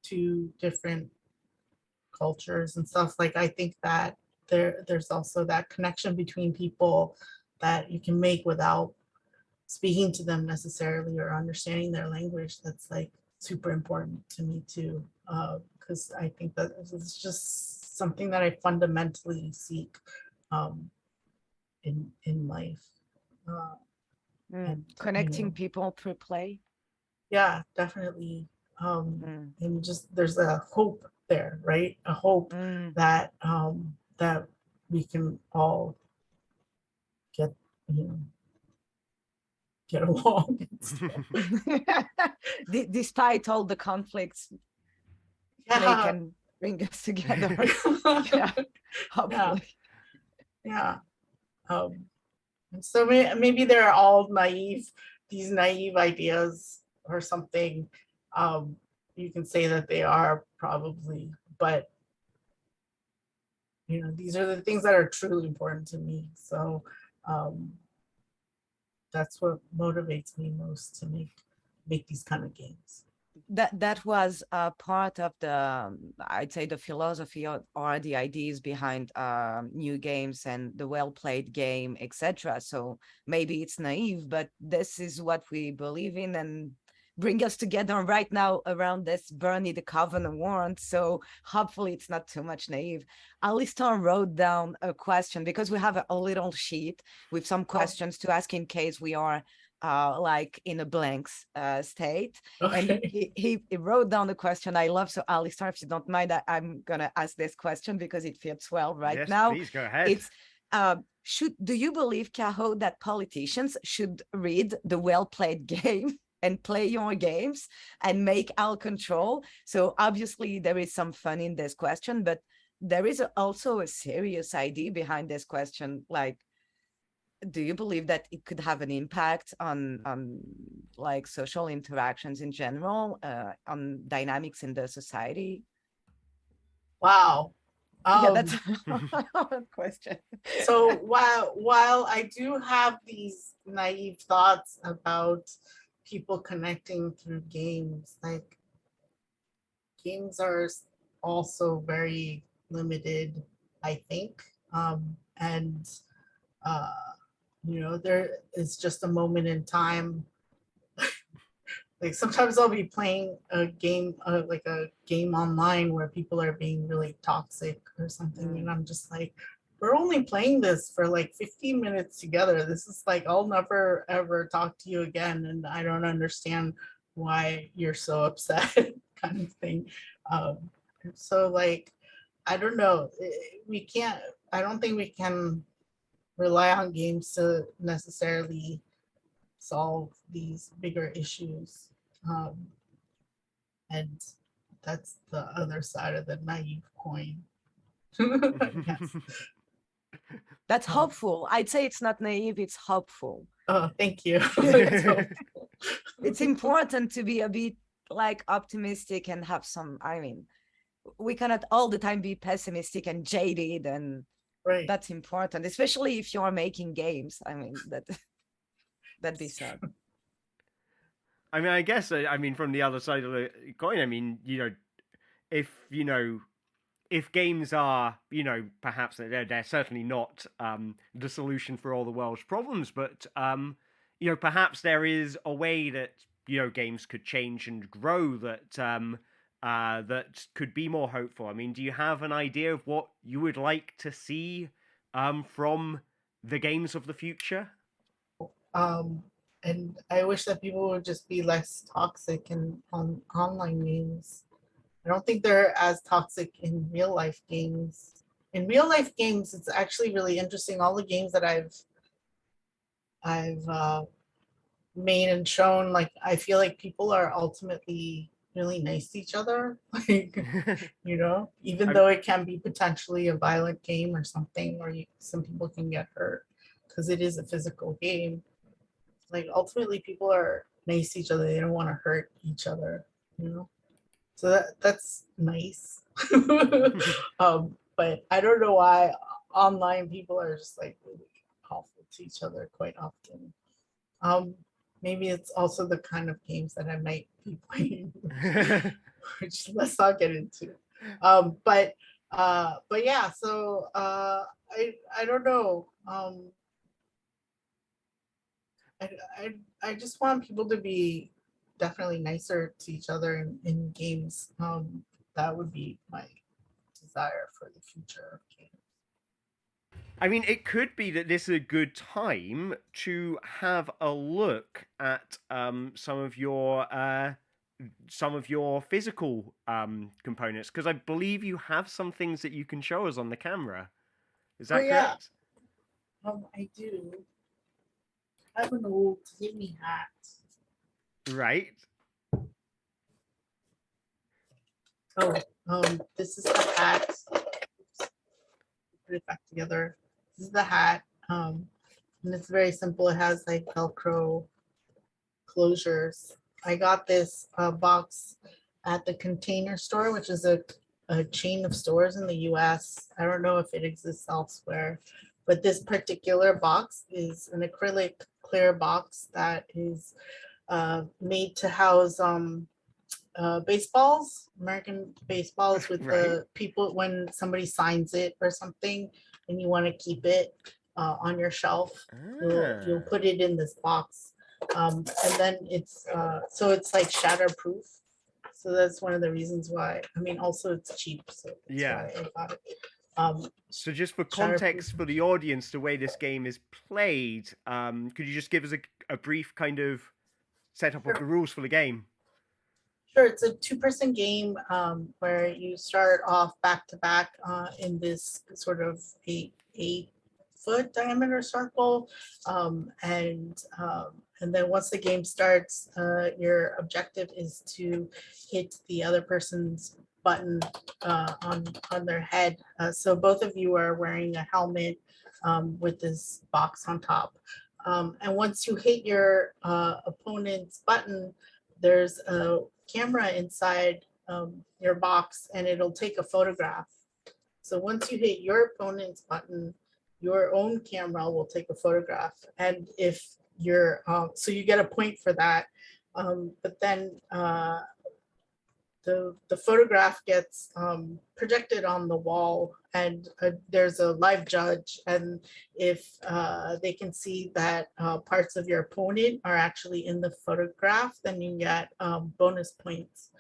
two different cultures and stuff, like I think that there's also that connection between people that you can make without speaking to them necessarily or understanding their language. That's like super important to me too, because I think that it's just something that I fundamentally seek in life. And Connecting people through play. yeah, definitely. And just there's a hope there, right? A hope that that we can all get, get along. Despite all the conflicts, play can bring us together. Yeah, hopefully. Yeah. So maybe they're all naive, these naive ideas or something. You can say that they are probably, but these are the things that are truly important to me. So that's what motivates me most to make these kind of games. That was part of the, I'd say, the philosophy or the ideas behind new games and the well-played game, etc. So maybe it's naive, but this is what we believe in and bring us together right now around this Bernie the Koven award. So hopefully it's not too much naive. Alistair wrote down a question because we have a little sheet with some questions to ask in case we are like in a blank state. Okay. And he wrote down the question I love. So Alistair, if you don't mind, I'm gonna ask this question because it fits well right now. Please go ahead. It's do you believe, Kaho, that politicians should read the well-played game and play your games and make Alt+Ctrl? So obviously there is some fun in this question, but there is also a serious idea behind this question. Like, do you believe that it could have an impact on like social interactions in general, on dynamics in the society? Wow. Yeah, that's a question. So while I do have these naive thoughts about people connecting through games, like games are also very limited, I think. And there is just a moment in time. Like sometimes I'll be playing a game, like a game online where people are being really toxic or something. And I'm just like, we're only playing this for like 15 minutes together. This is like, I'll never, ever talk to you again. And I don't understand why you're so upset kind of thing. So like, I don't know. I don't think we can rely on games to necessarily solve these bigger issues. And that's the other side of the naive coin. Yes. That's hopeful. I'd say it's not naive, it's hopeful. Oh, thank you. It's important to be a bit like optimistic and have some, I mean, we cannot all the time be pessimistic and jaded, and right. That's important, especially if you're making games. I mean, that'd be sad. I mean, I guess, from the other side of the coin, if games are, perhaps they're certainly not the solution for all the world's problems, but, perhaps there is a way that, games could change and grow that that could be more hopeful. I mean, do you have an idea of what you would like to see from the games of the future? And I wish that people would just be less toxic on online games. I don't think they're as toxic in real life games. In real life games, it's actually really interesting. All the games that I've made and shown, like I feel like people are ultimately really nice to each other. Like, even though it can be potentially a violent game or something, or some people can get hurt because it is a physical game. Like ultimately people are nice to each other. They don't want to hurt each other, you know. So that's nice. But I don't know why online people are just like really awful to each other quite often. Maybe it's also the kind of games that I might be playing, which let's not get into. But yeah, so I don't know. I just want people to be definitely nicer to each other in games. That would be my desire for the future of games. I mean, it could be that this is a good time to have a look at some of your physical components, because I believe you have some things that you can show us on the camera. Is that correct? I do. I have an old Timmy hat. Right. Oh, this is the hat. Oops. Put it back together. This is the hat. And it's very simple. It has like Velcro closures. I got this box at the Container Store, which is a chain of stores in the US. I don't know if it exists elsewhere, but this particular box is an acrylic clear box that is made to house baseballs, American baseballs, with Right. the people when somebody signs it or something and you want to keep it on your shelf, you'll put it in this box. And then it's so it's like shatterproof. So that's one of the reasons why. I mean, also it's cheap, so that's why I got it. So just for context for the audience, the way this game is played, could you just give us a brief kind of setup of the rules for the game? Sure, it's a two-person game where you start off back to back in this sort of 8-foot diameter circle, and then once the game starts, your objective is to hit the other person's button on their head. So both of you are wearing a helmet with this box on top, and once you hit your opponent's button, there's a camera inside your box and it'll take a photograph. So once you hit your opponent's button, your own camera will take a photograph. And if you're, so you get a point for that. But then the photograph gets projected on the wall and there's a live judge. And if they can see that parts of your opponent are actually in the photograph, then you get bonus points.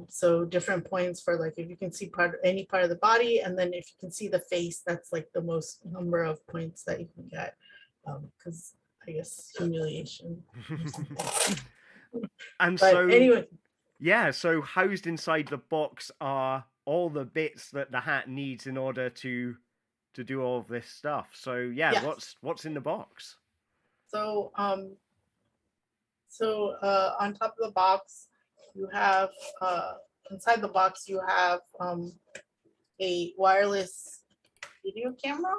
So different points for like if you can see any part of the body, and then if you can see the face, that's like the most number of points that you can get. Because I guess humiliation. And but so anyway. Yeah, so housed inside the box are all the bits that the hat needs in order to do all of this stuff. So yeah, yes. What's in the box? So on top of the box, you have inside the box you have a wireless video camera.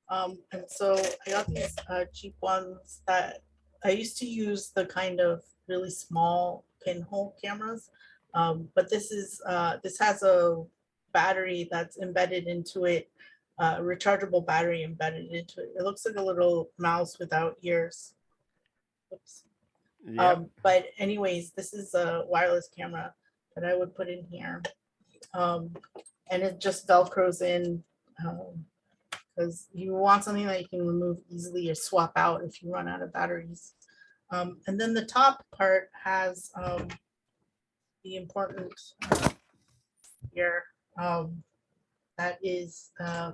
And so I got these cheap ones that I used to use, the kind of really small pinhole cameras, but this has a battery that's embedded into it, rechargeable battery embedded into it. It looks like a little mouse without ears. Oops. Yep. But anyways, this is a wireless camera that I would put in here, and it just velcros in, because you want something that you can remove easily or swap out if you run out of batteries. And then the top part has the important here that is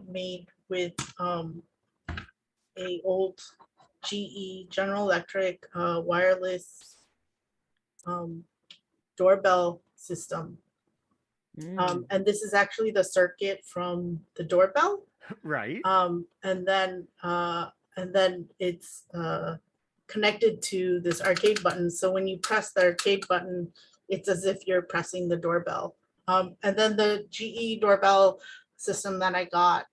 made with a old GE General Electric wireless doorbell system. And this is actually the circuit from the doorbell. Right. And then it's connected to this arcade button. So when you press the arcade button, it's as if you're pressing the doorbell. And then the GE doorbell system that I got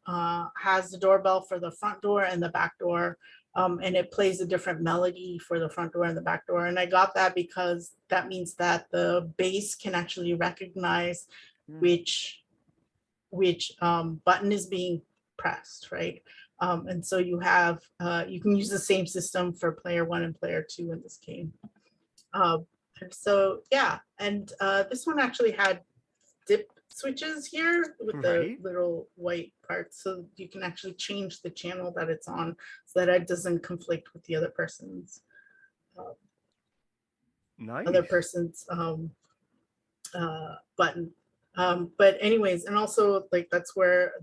has the doorbell for the front door and the back door. And it plays a different melody for the front door and the back door. And I got that because that means that the base can actually recognize which button is being pressed, right? And so you have, you can use the same system for player 1 and player 2 in this game. And so, yeah, and this one actually had dip switches here with the little white parts, so you can actually change the channel that it's on so that it doesn't conflict with the other person's button. But anyways, and also like that's where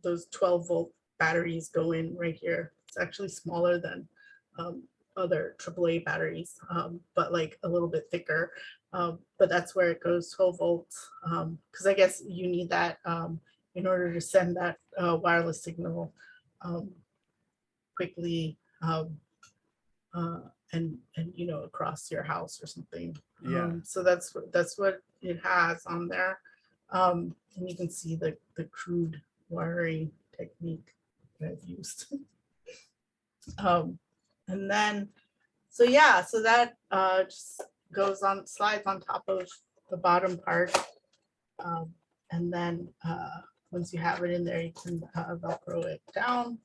those 12-volt batteries go in right here. It's actually smaller than other AAA batteries, but like a little bit thicker. But that's where it goes, 12 volts, because I guess you need that in order to send that wireless signal quickly and you know, across your house or something. So that's what it has on there. And you can see the crude wiring technique that I've used. And then, so yeah, so that just goes on, slides on top of the bottom part. And then once you have it in there, you can Velcro it down.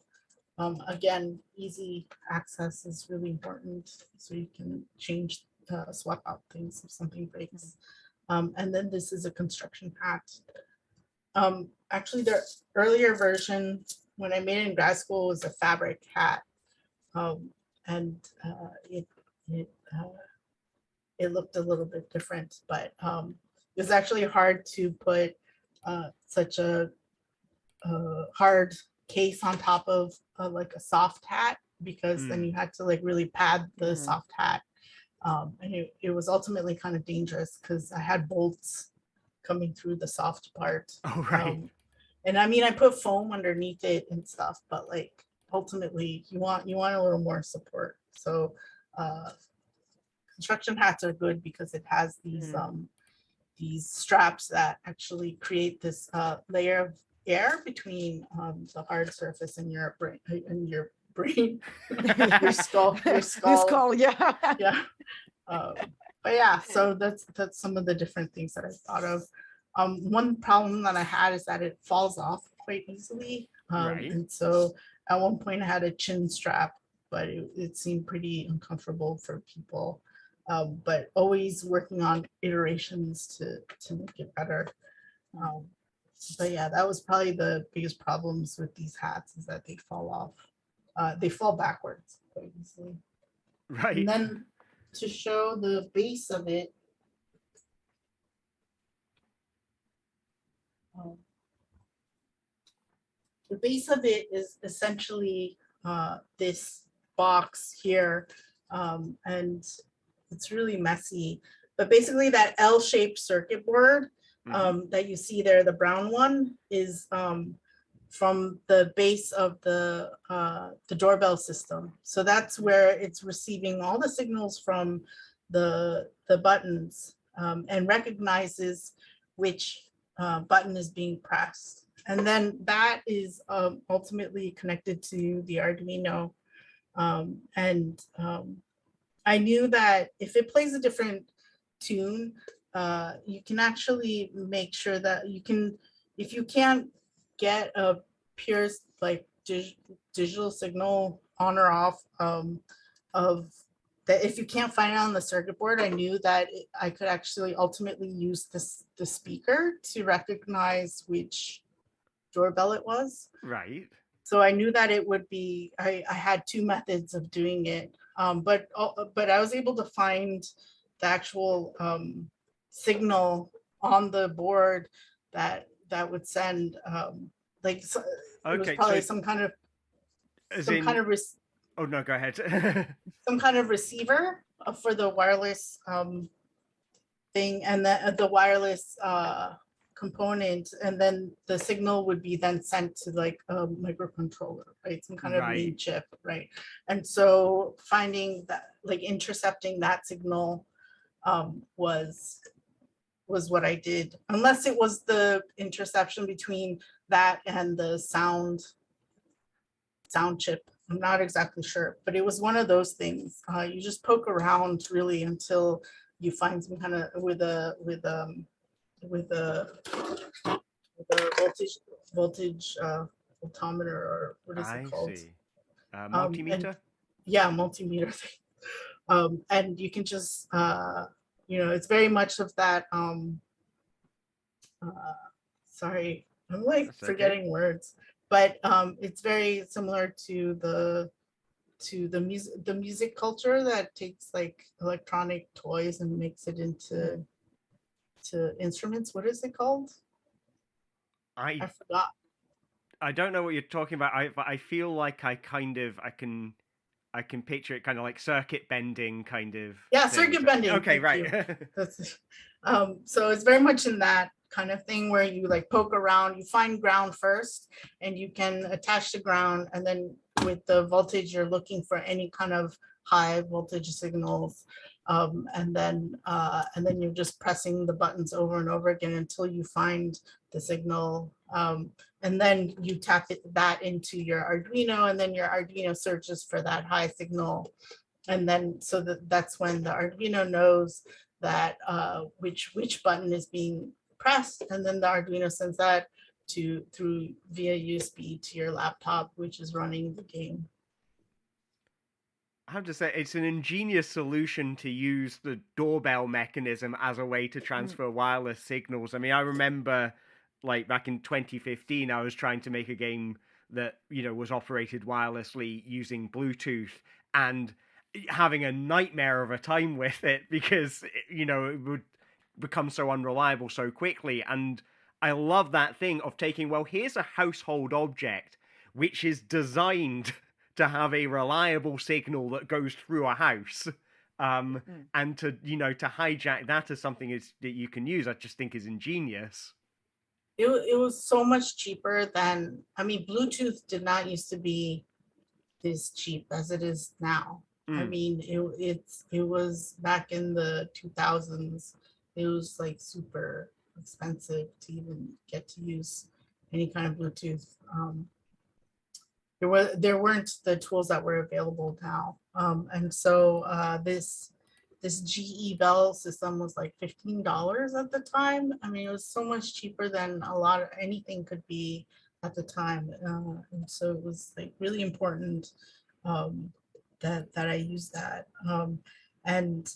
Again, easy access is really important, so you can change, swap out things if something breaks. And then this is a construction hat. Actually, the earlier version, when I made it in grad school, was a fabric hat. And it looked a little bit different, but it was actually hard to put such a hard case on top of like a soft hat, because then you had to like really pad the soft hat. And it was ultimately kind of dangerous because I had bolts coming through the soft part. And I mean, I put foam underneath it and stuff, but like ultimately you want a little more support. So construction hats are good because it has these straps that actually create this layer of air between the hard surface and your brain your skull, yeah. yeah. But yeah, so that's some of the different things that I thought of. One problem that I had is that it falls off quite easily. And so at one point I had a chin strap, but it seemed pretty uncomfortable for people. But always working on iterations to make it better. But yeah, that was probably the biggest problems with these hats, is that they fall off. They fall backwards quite easily. And then to show the base of it, the base of it is essentially this box here, and it's really messy. But basically that L-shaped circuit board that you see there, the brown one, is from the base of the doorbell system. So that's where it's receiving all the signals from the buttons and recognizes which button is being pressed. And then that is ultimately connected to the Arduino. And I knew that if it plays a different tune, you can actually make sure that you can, if you can't get a pure like digital signal on or off of that, if you can't find it on the circuit board, I knew that I could actually ultimately use the speaker to recognize which doorbell it was. So I knew that it would be, I had two methods of doing it, but I was able to find the actual signal on the board that would send like it was probably some kind of oh no, go ahead. some kind of receiver for the wireless thing, and the wireless component, and then the signal would be then sent to like a microcontroller, right? Some kind of main chip, right? And so finding that, like intercepting that signal was what I did, unless it was the interception between that and the sound chip. I'm not exactly sure, but it was one of those things. You just poke around really until you find some kind of with a voltage voltometer, or what is it I called? see. And Multimeter? yeah, multimeter thing. And you can just it's very much of that sorry, I'm like That's okay. forgetting words, but it's very similar to the music culture that takes like electronic toys and makes it into instruments. What is it called? I forgot. I don't know what you're talking about. I feel like I can picture it kind of like circuit bending kind of Yeah, things. circuit bending. Okay, Thank right. you. That's so it's very much in that kind of thing where you like poke around, you find ground first, and you can attach the ground, and then with the voltage you're looking for any kind of high voltage signals, and then you're just pressing the buttons over and over again until you find the signal, and then you tap that into your Arduino, and then your Arduino searches for that high signal, and then so that's when the Arduino knows that which button is being pressed, and then the Arduino sends that through via USB to your laptop, which is running the game. I have to say, it's an ingenious solution to use the doorbell mechanism as a way to transfer wireless signals. I mean, I remember, like, back in 2015, I was trying to make a game that, was operated wirelessly using Bluetooth, and having a nightmare of a time with it because, it would become so unreliable so quickly. And I love that thing of taking, well, here's a household object which is designed to have a reliable signal that goes through a house, and to to hijack that as something that you can use, I just think is ingenious. It was so much cheaper than, I mean, Bluetooth did not used to be this cheap as it is now. I mean, it was back in the 2000s. It was like super expensive to even get to use any kind of Bluetooth. There weren't the tools that were available now, and so this GE Bell system was like $15 at the time. I mean, it was so much cheaper than a lot of anything could be at the time, and so it was like really important that I use that. And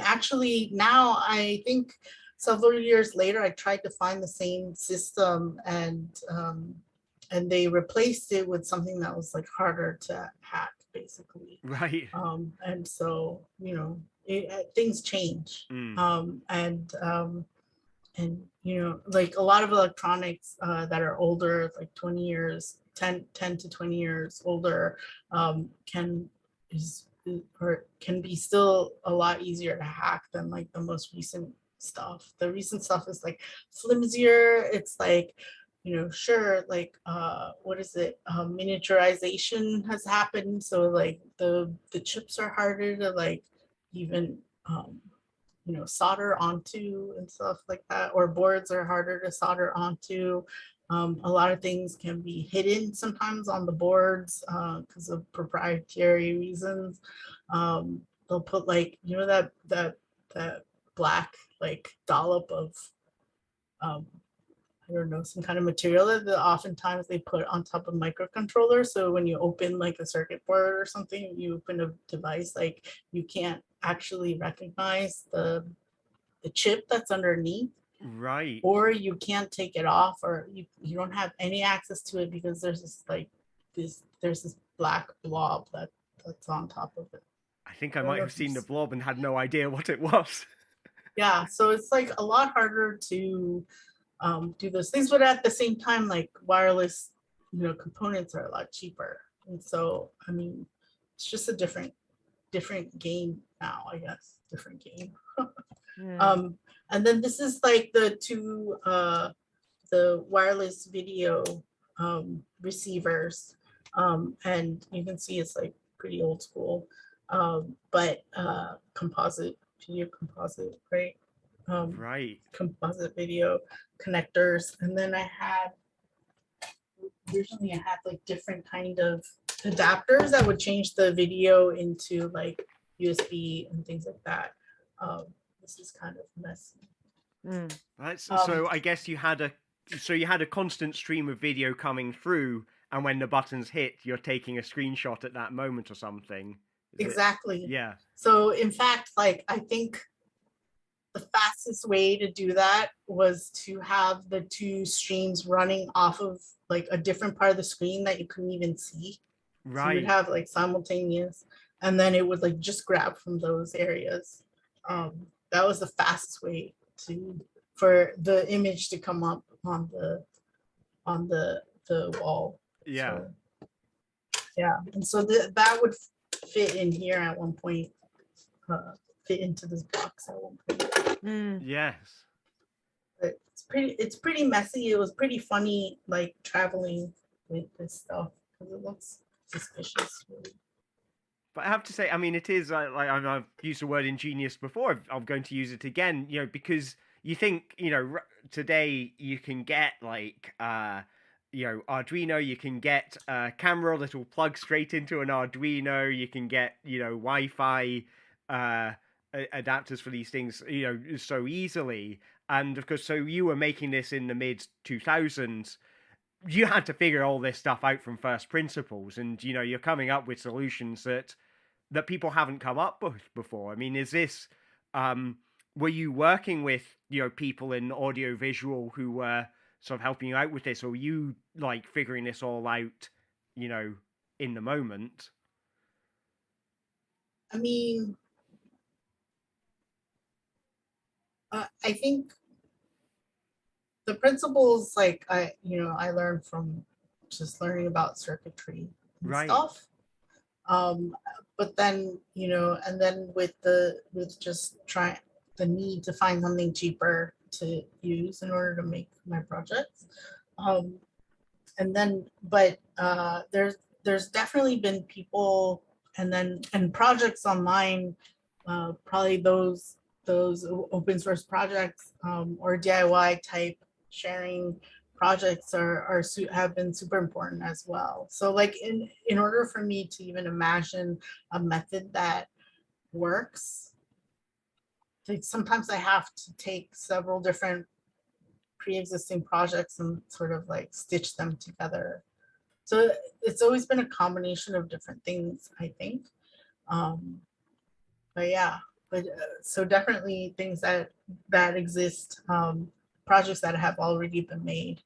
actually now I think several years later I tried to find the same system, and they replaced it with something that was like harder to hack, basically. Right. And so things change, and like a lot of electronics that are older, like 20 years 10 to 20 years older, can be still a lot easier to hack than like the most recent stuff. The recent stuff is like flimsier. It's like, sure, like what is it, miniaturization has happened, so like the chips are harder to like even solder onto and stuff like that, or boards are harder to solder onto. A lot of things can be hidden sometimes on the boards because of proprietary reasons. They'll put like that black like dollop of I don't know, some kind of material that oftentimes they put on top of microcontrollers. So when you open like a circuit board or something, you open a device, like you can't actually recognize the chip that's underneath. Right. Or you can't take it off, or you don't have any access to it because there's this black blob that's on top of it. I think I might have seen the blob and had no idea what it was. Yeah, so it's like a lot harder to do those things, but at the same time, like wireless, components are a lot cheaper, and so I mean, it's just a different game now, I guess. Different game. And then this is like the wireless video receivers, and you can see it's like pretty old school, but video composite, right? Right. Composite video connectors. And then I had originally I had like different kind of adapters that would change the video into like USB and things like that. This is kind of messy. Right. So I guess you had a constant stream of video coming through, and when the buttons hit, you're taking a screenshot at that moment or something. Exactly. Yeah. So in fact, like I think the fastest way to do that was to have the two streams running off of like a different part of the screen that you couldn't even see. Right. So you'd have like simultaneous, and then it would like just grab from those areas. That was the fastest way for the image to come up on the wall. Yeah. So, yeah, and so that would fit in here at one point. Fit into this box at one point. Yes. But it's pretty messy. It was pretty funny, like traveling with this stuff because it looks suspicious. Really. But I have to say, I mean, it is like I've used the word ingenious before. I'm going to use it again, because you think, today you can get like, Arduino, you can get a camera that will plug straight into an Arduino, you can get, Wi-Fi adapters for these things, so easily. And of course, so you were making this in the mid 2000s. You had to figure all this stuff out from first principles, and you're coming up with solutions that people haven't come up with before. I mean, is this were you working with people in audio visual who were sort of helping you out with this, or were you like figuring this all out in the moment? I mean, I think the principles, like I learned from just learning about circuitry and stuff. But then, and then with just trying the need to find something cheaper to use in order to make my projects. And then, but there's definitely been people and projects online, probably those open source projects or DIY type sharing projects have been super important as well. So like in order for me to even imagine a method that works, like sometimes I have to take several different pre-existing projects and sort of like stitch them together. So it's always been a combination of different things, I think. But yeah, so definitely things that exist, projects that have already been made,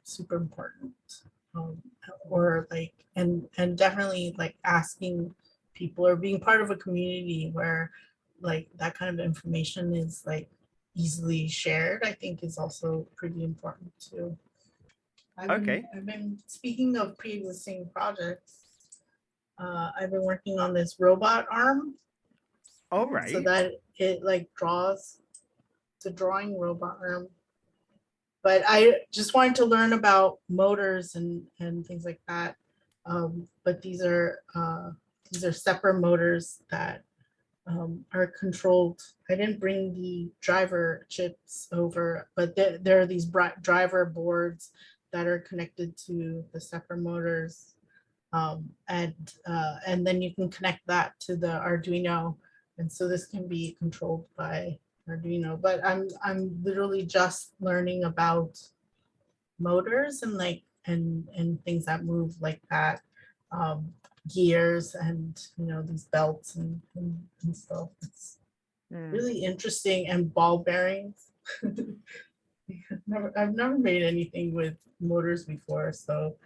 super important. Or like, and definitely like asking people or being part of a community where like that kind of information is like easily shared, I think is also pretty important too. I've been speaking of pre-existing projects. I've been working on this robot arm. All right. So that it like draws. It's a drawing robot arm. But I just wanted to learn about motors and things like that. But these are stepper motors that are controlled. I didn't bring the driver chips over, but there are these driver boards that are connected to the stepper motors, and then you can connect that to the Arduino, and so this can be controlled by Arduino. But I'm literally just learning about motors and like and things that move like that, gears and these belts and stuff. It's really interesting. And ball bearings. I've never made anything with motors before, so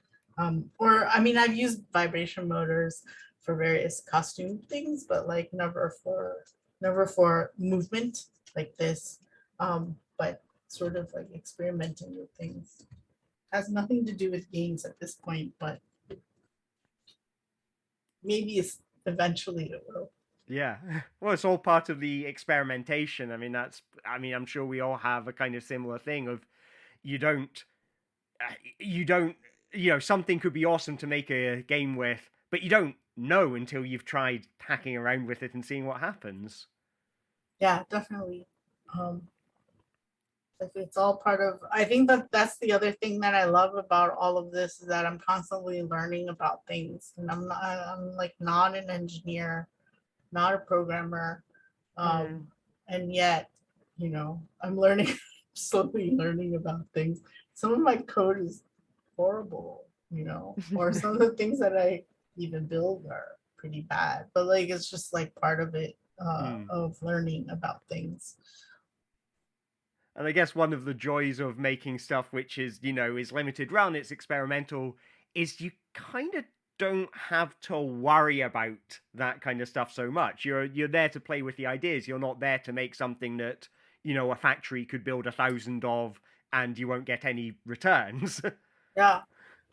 or I mean I've used vibration motors for various costume things, but like never for movement like this, but sort of like experimenting with things. Has nothing to do with games at this point, but maybe eventually it will. Yeah. Well, it's all part of the experimentation. I mean, I'm sure we all have a kind of similar thing of you don't, something could be awesome to make a game with, but you don't know until you've tried hacking around with it and seeing what happens. Yeah, definitely. Like it's all part of, I think that that's the other thing that I love about all of this is that I'm constantly learning about things, and I'm like not an engineer, not a programmer, and yet, I'm learning, slowly learning about things. Some of my code is horrible, or some of the things that I even build are pretty bad, but like it's just like part of it, of learning about things. And I guess one of the joys of making stuff which is, is limited round, it's experimental, is you kind of don't have to worry about that kind of stuff so much. You're there to play with the ideas. You're not there to make something that, a factory could build 1,000 of and you won't get any returns. Yeah.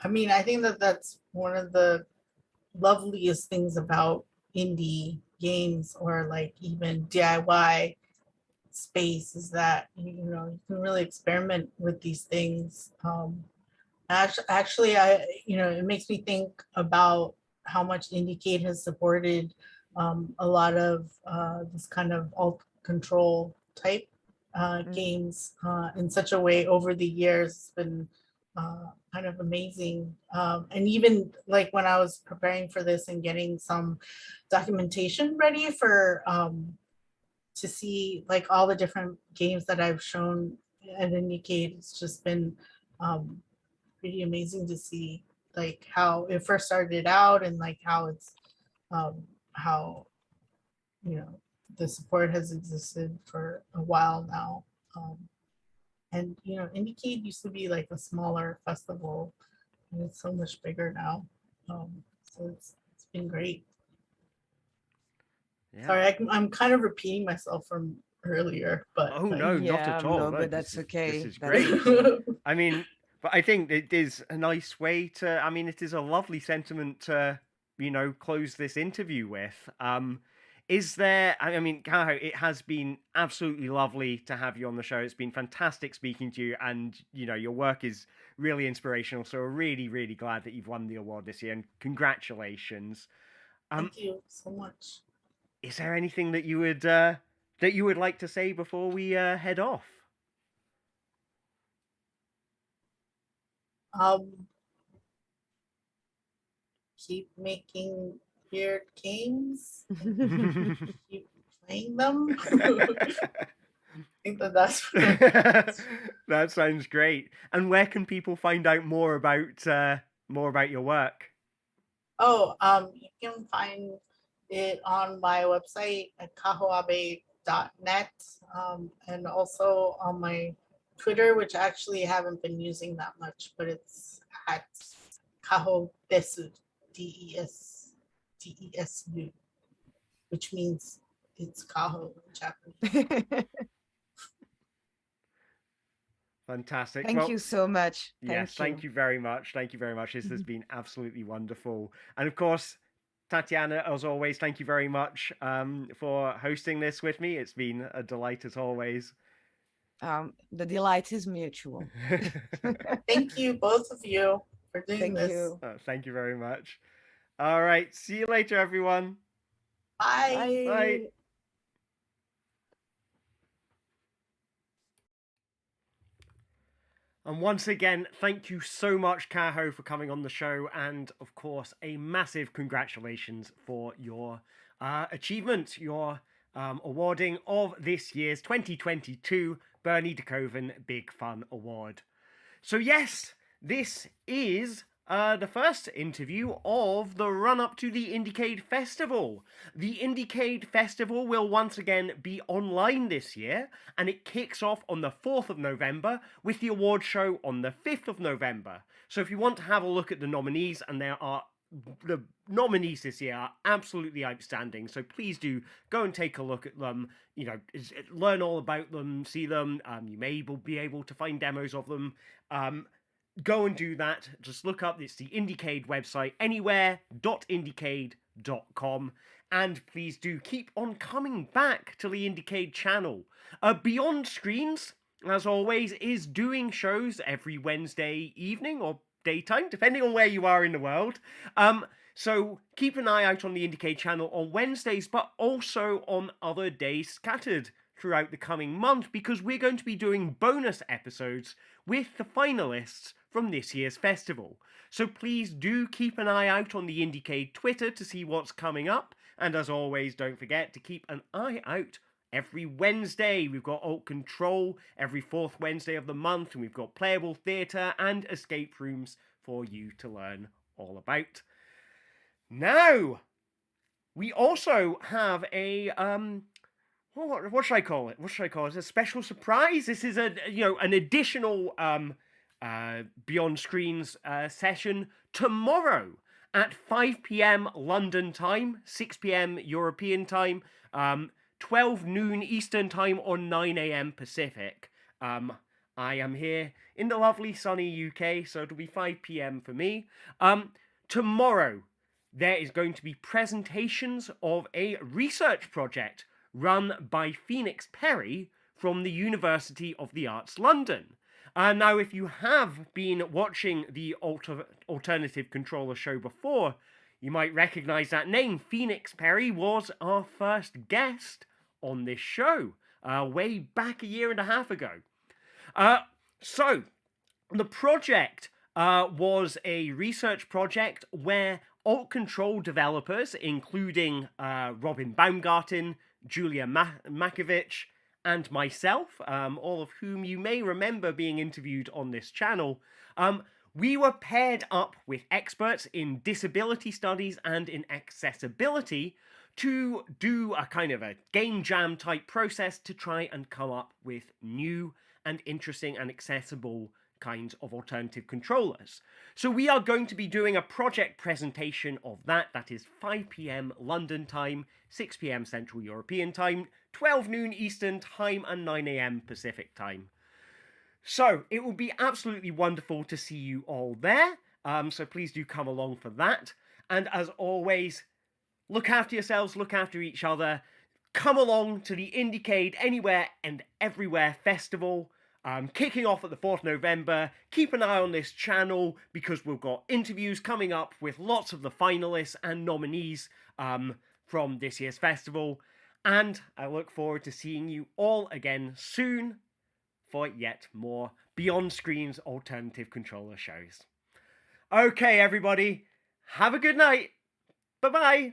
I mean, I think that that's one of the loveliest things about indie games or like even DIY space is that you can really experiment with these things. Actually, it makes me think about how much IndieCade has supported a lot of this kind of alt-control type games in such a way over the years. It's been kind of amazing. And even like when I was preparing for this and getting some documentation ready for to see like all the different games that I've shown at IndieCade, it's just been pretty amazing to see like how it first started out and like how it's how the support has existed for a while now. And IndieCade used to be like a smaller festival, and it's so much bigger now. So it's been great. Yeah. Sorry, I'm kind of repeating myself from earlier, but Oh no, not at all. No, No, but that's okay. This is That's great. okay. I mean, but I think it is a nice way to. I mean, it is a lovely sentiment to close this interview with. Is there? I mean, Kaho, it has been absolutely lovely to have you on the show. It's been fantastic speaking to you, and your work is really inspirational. So we're really, really glad that you've won the award this year, and congratulations. Thank you so much. Is there anything that you would like to say before we head off? Keep making weird games. Keep playing them. I think that's that sounds great. And where can people find out more about your work? Oh, you can find it on my website at kahoabe.net, and also on my Twitter, which I actually haven't been using that much, but it's at Kaho Desu, Desu, which means it's Kaho in Japanese. Fantastic. Thank you so much. Thank you very much. Thank you very much. This has been absolutely wonderful. And of course, Tatiana, as always, thank you very much for hosting this with me. It's been a delight as always. The delight is mutual. Thank you, both of you, for doing this. Thank you very much. All right. See you later, everyone. Bye. Bye. And once again, thank you so much, Kaho, for coming on the show. And of course, a massive congratulations for your achievement, your awarding of this year's 2022 Bernie de Koven Big Fun Award. So yes, this is the first interview of the run-up to the IndieCade Festival. The IndieCade Festival will once again be online this year, and it kicks off on the 4th of November with the award show on the 5th of November. So if you want to have a look at the nominees, and the nominees this year are absolutely outstanding, so please do go and take a look at them, learn all about them, see them. You may be able to find demos of them. Go and do that. Just look up, it's the IndieCade website, anywhere.indiecade.com. And please do keep on coming back to the IndieCade channel. Beyond Screens, as always, is doing shows every Wednesday evening or daytime, depending on where you are in the world. So keep an eye out on the IndieCade channel on Wednesdays, but also on other days scattered throughout the coming month because we're going to be doing bonus episodes with the finalists from this year's festival. So please do keep an eye out on the IndieCade Twitter to see what's coming up. And as always, don't forget to keep an eye out every Wednesday. We've got Alt+Ctrl every fourth Wednesday of the month, and we've got playable theatre and escape rooms for you to learn all about. Now, we also have a what should I call it? What should I call it? A special surprise. This is an additional Beyond Screens session tomorrow at 5 p.m. London time, 6 p.m. European time, 12 noon Eastern time, or 9 a.m. Pacific. I am here in the lovely sunny UK, so it'll be 5 p.m. for me. Tomorrow, there is going to be presentations of a research project run by Phoenix Perry from the University of the Arts London. Now, if you have been watching the Alternative Controller show before, you might recognize that name. Phoenix Perry was our first guest on this show way back a year and a half ago. So, the project was a research project where Alt+Ctrl developers, including Robin Baumgarten, Julia Makovich, and myself, all of whom you may remember being interviewed on this channel, we were paired up with experts in disability studies and in accessibility to do a kind of a game jam type process to try and come up with new and interesting and accessible kinds of alternative controllers. So we are going to be doing a project presentation of that. That is 5 p.m. London time, 6 p.m. Central European time, 12 noon Eastern time, and 9 a.m. Pacific time. So it will be absolutely wonderful to see you all there. So please do come along for that. And as always, look after yourselves, look after each other. Come along to the IndieCade Anywhere and Everywhere Festival. Kicking off at the 4th November. Keep an eye on this channel because we've got interviews coming up with lots of the finalists and nominees from this year's festival. And I look forward to seeing you all again soon for yet more Beyond Screens alternative controller shows. Okay, everybody, have a good night. Bye-bye.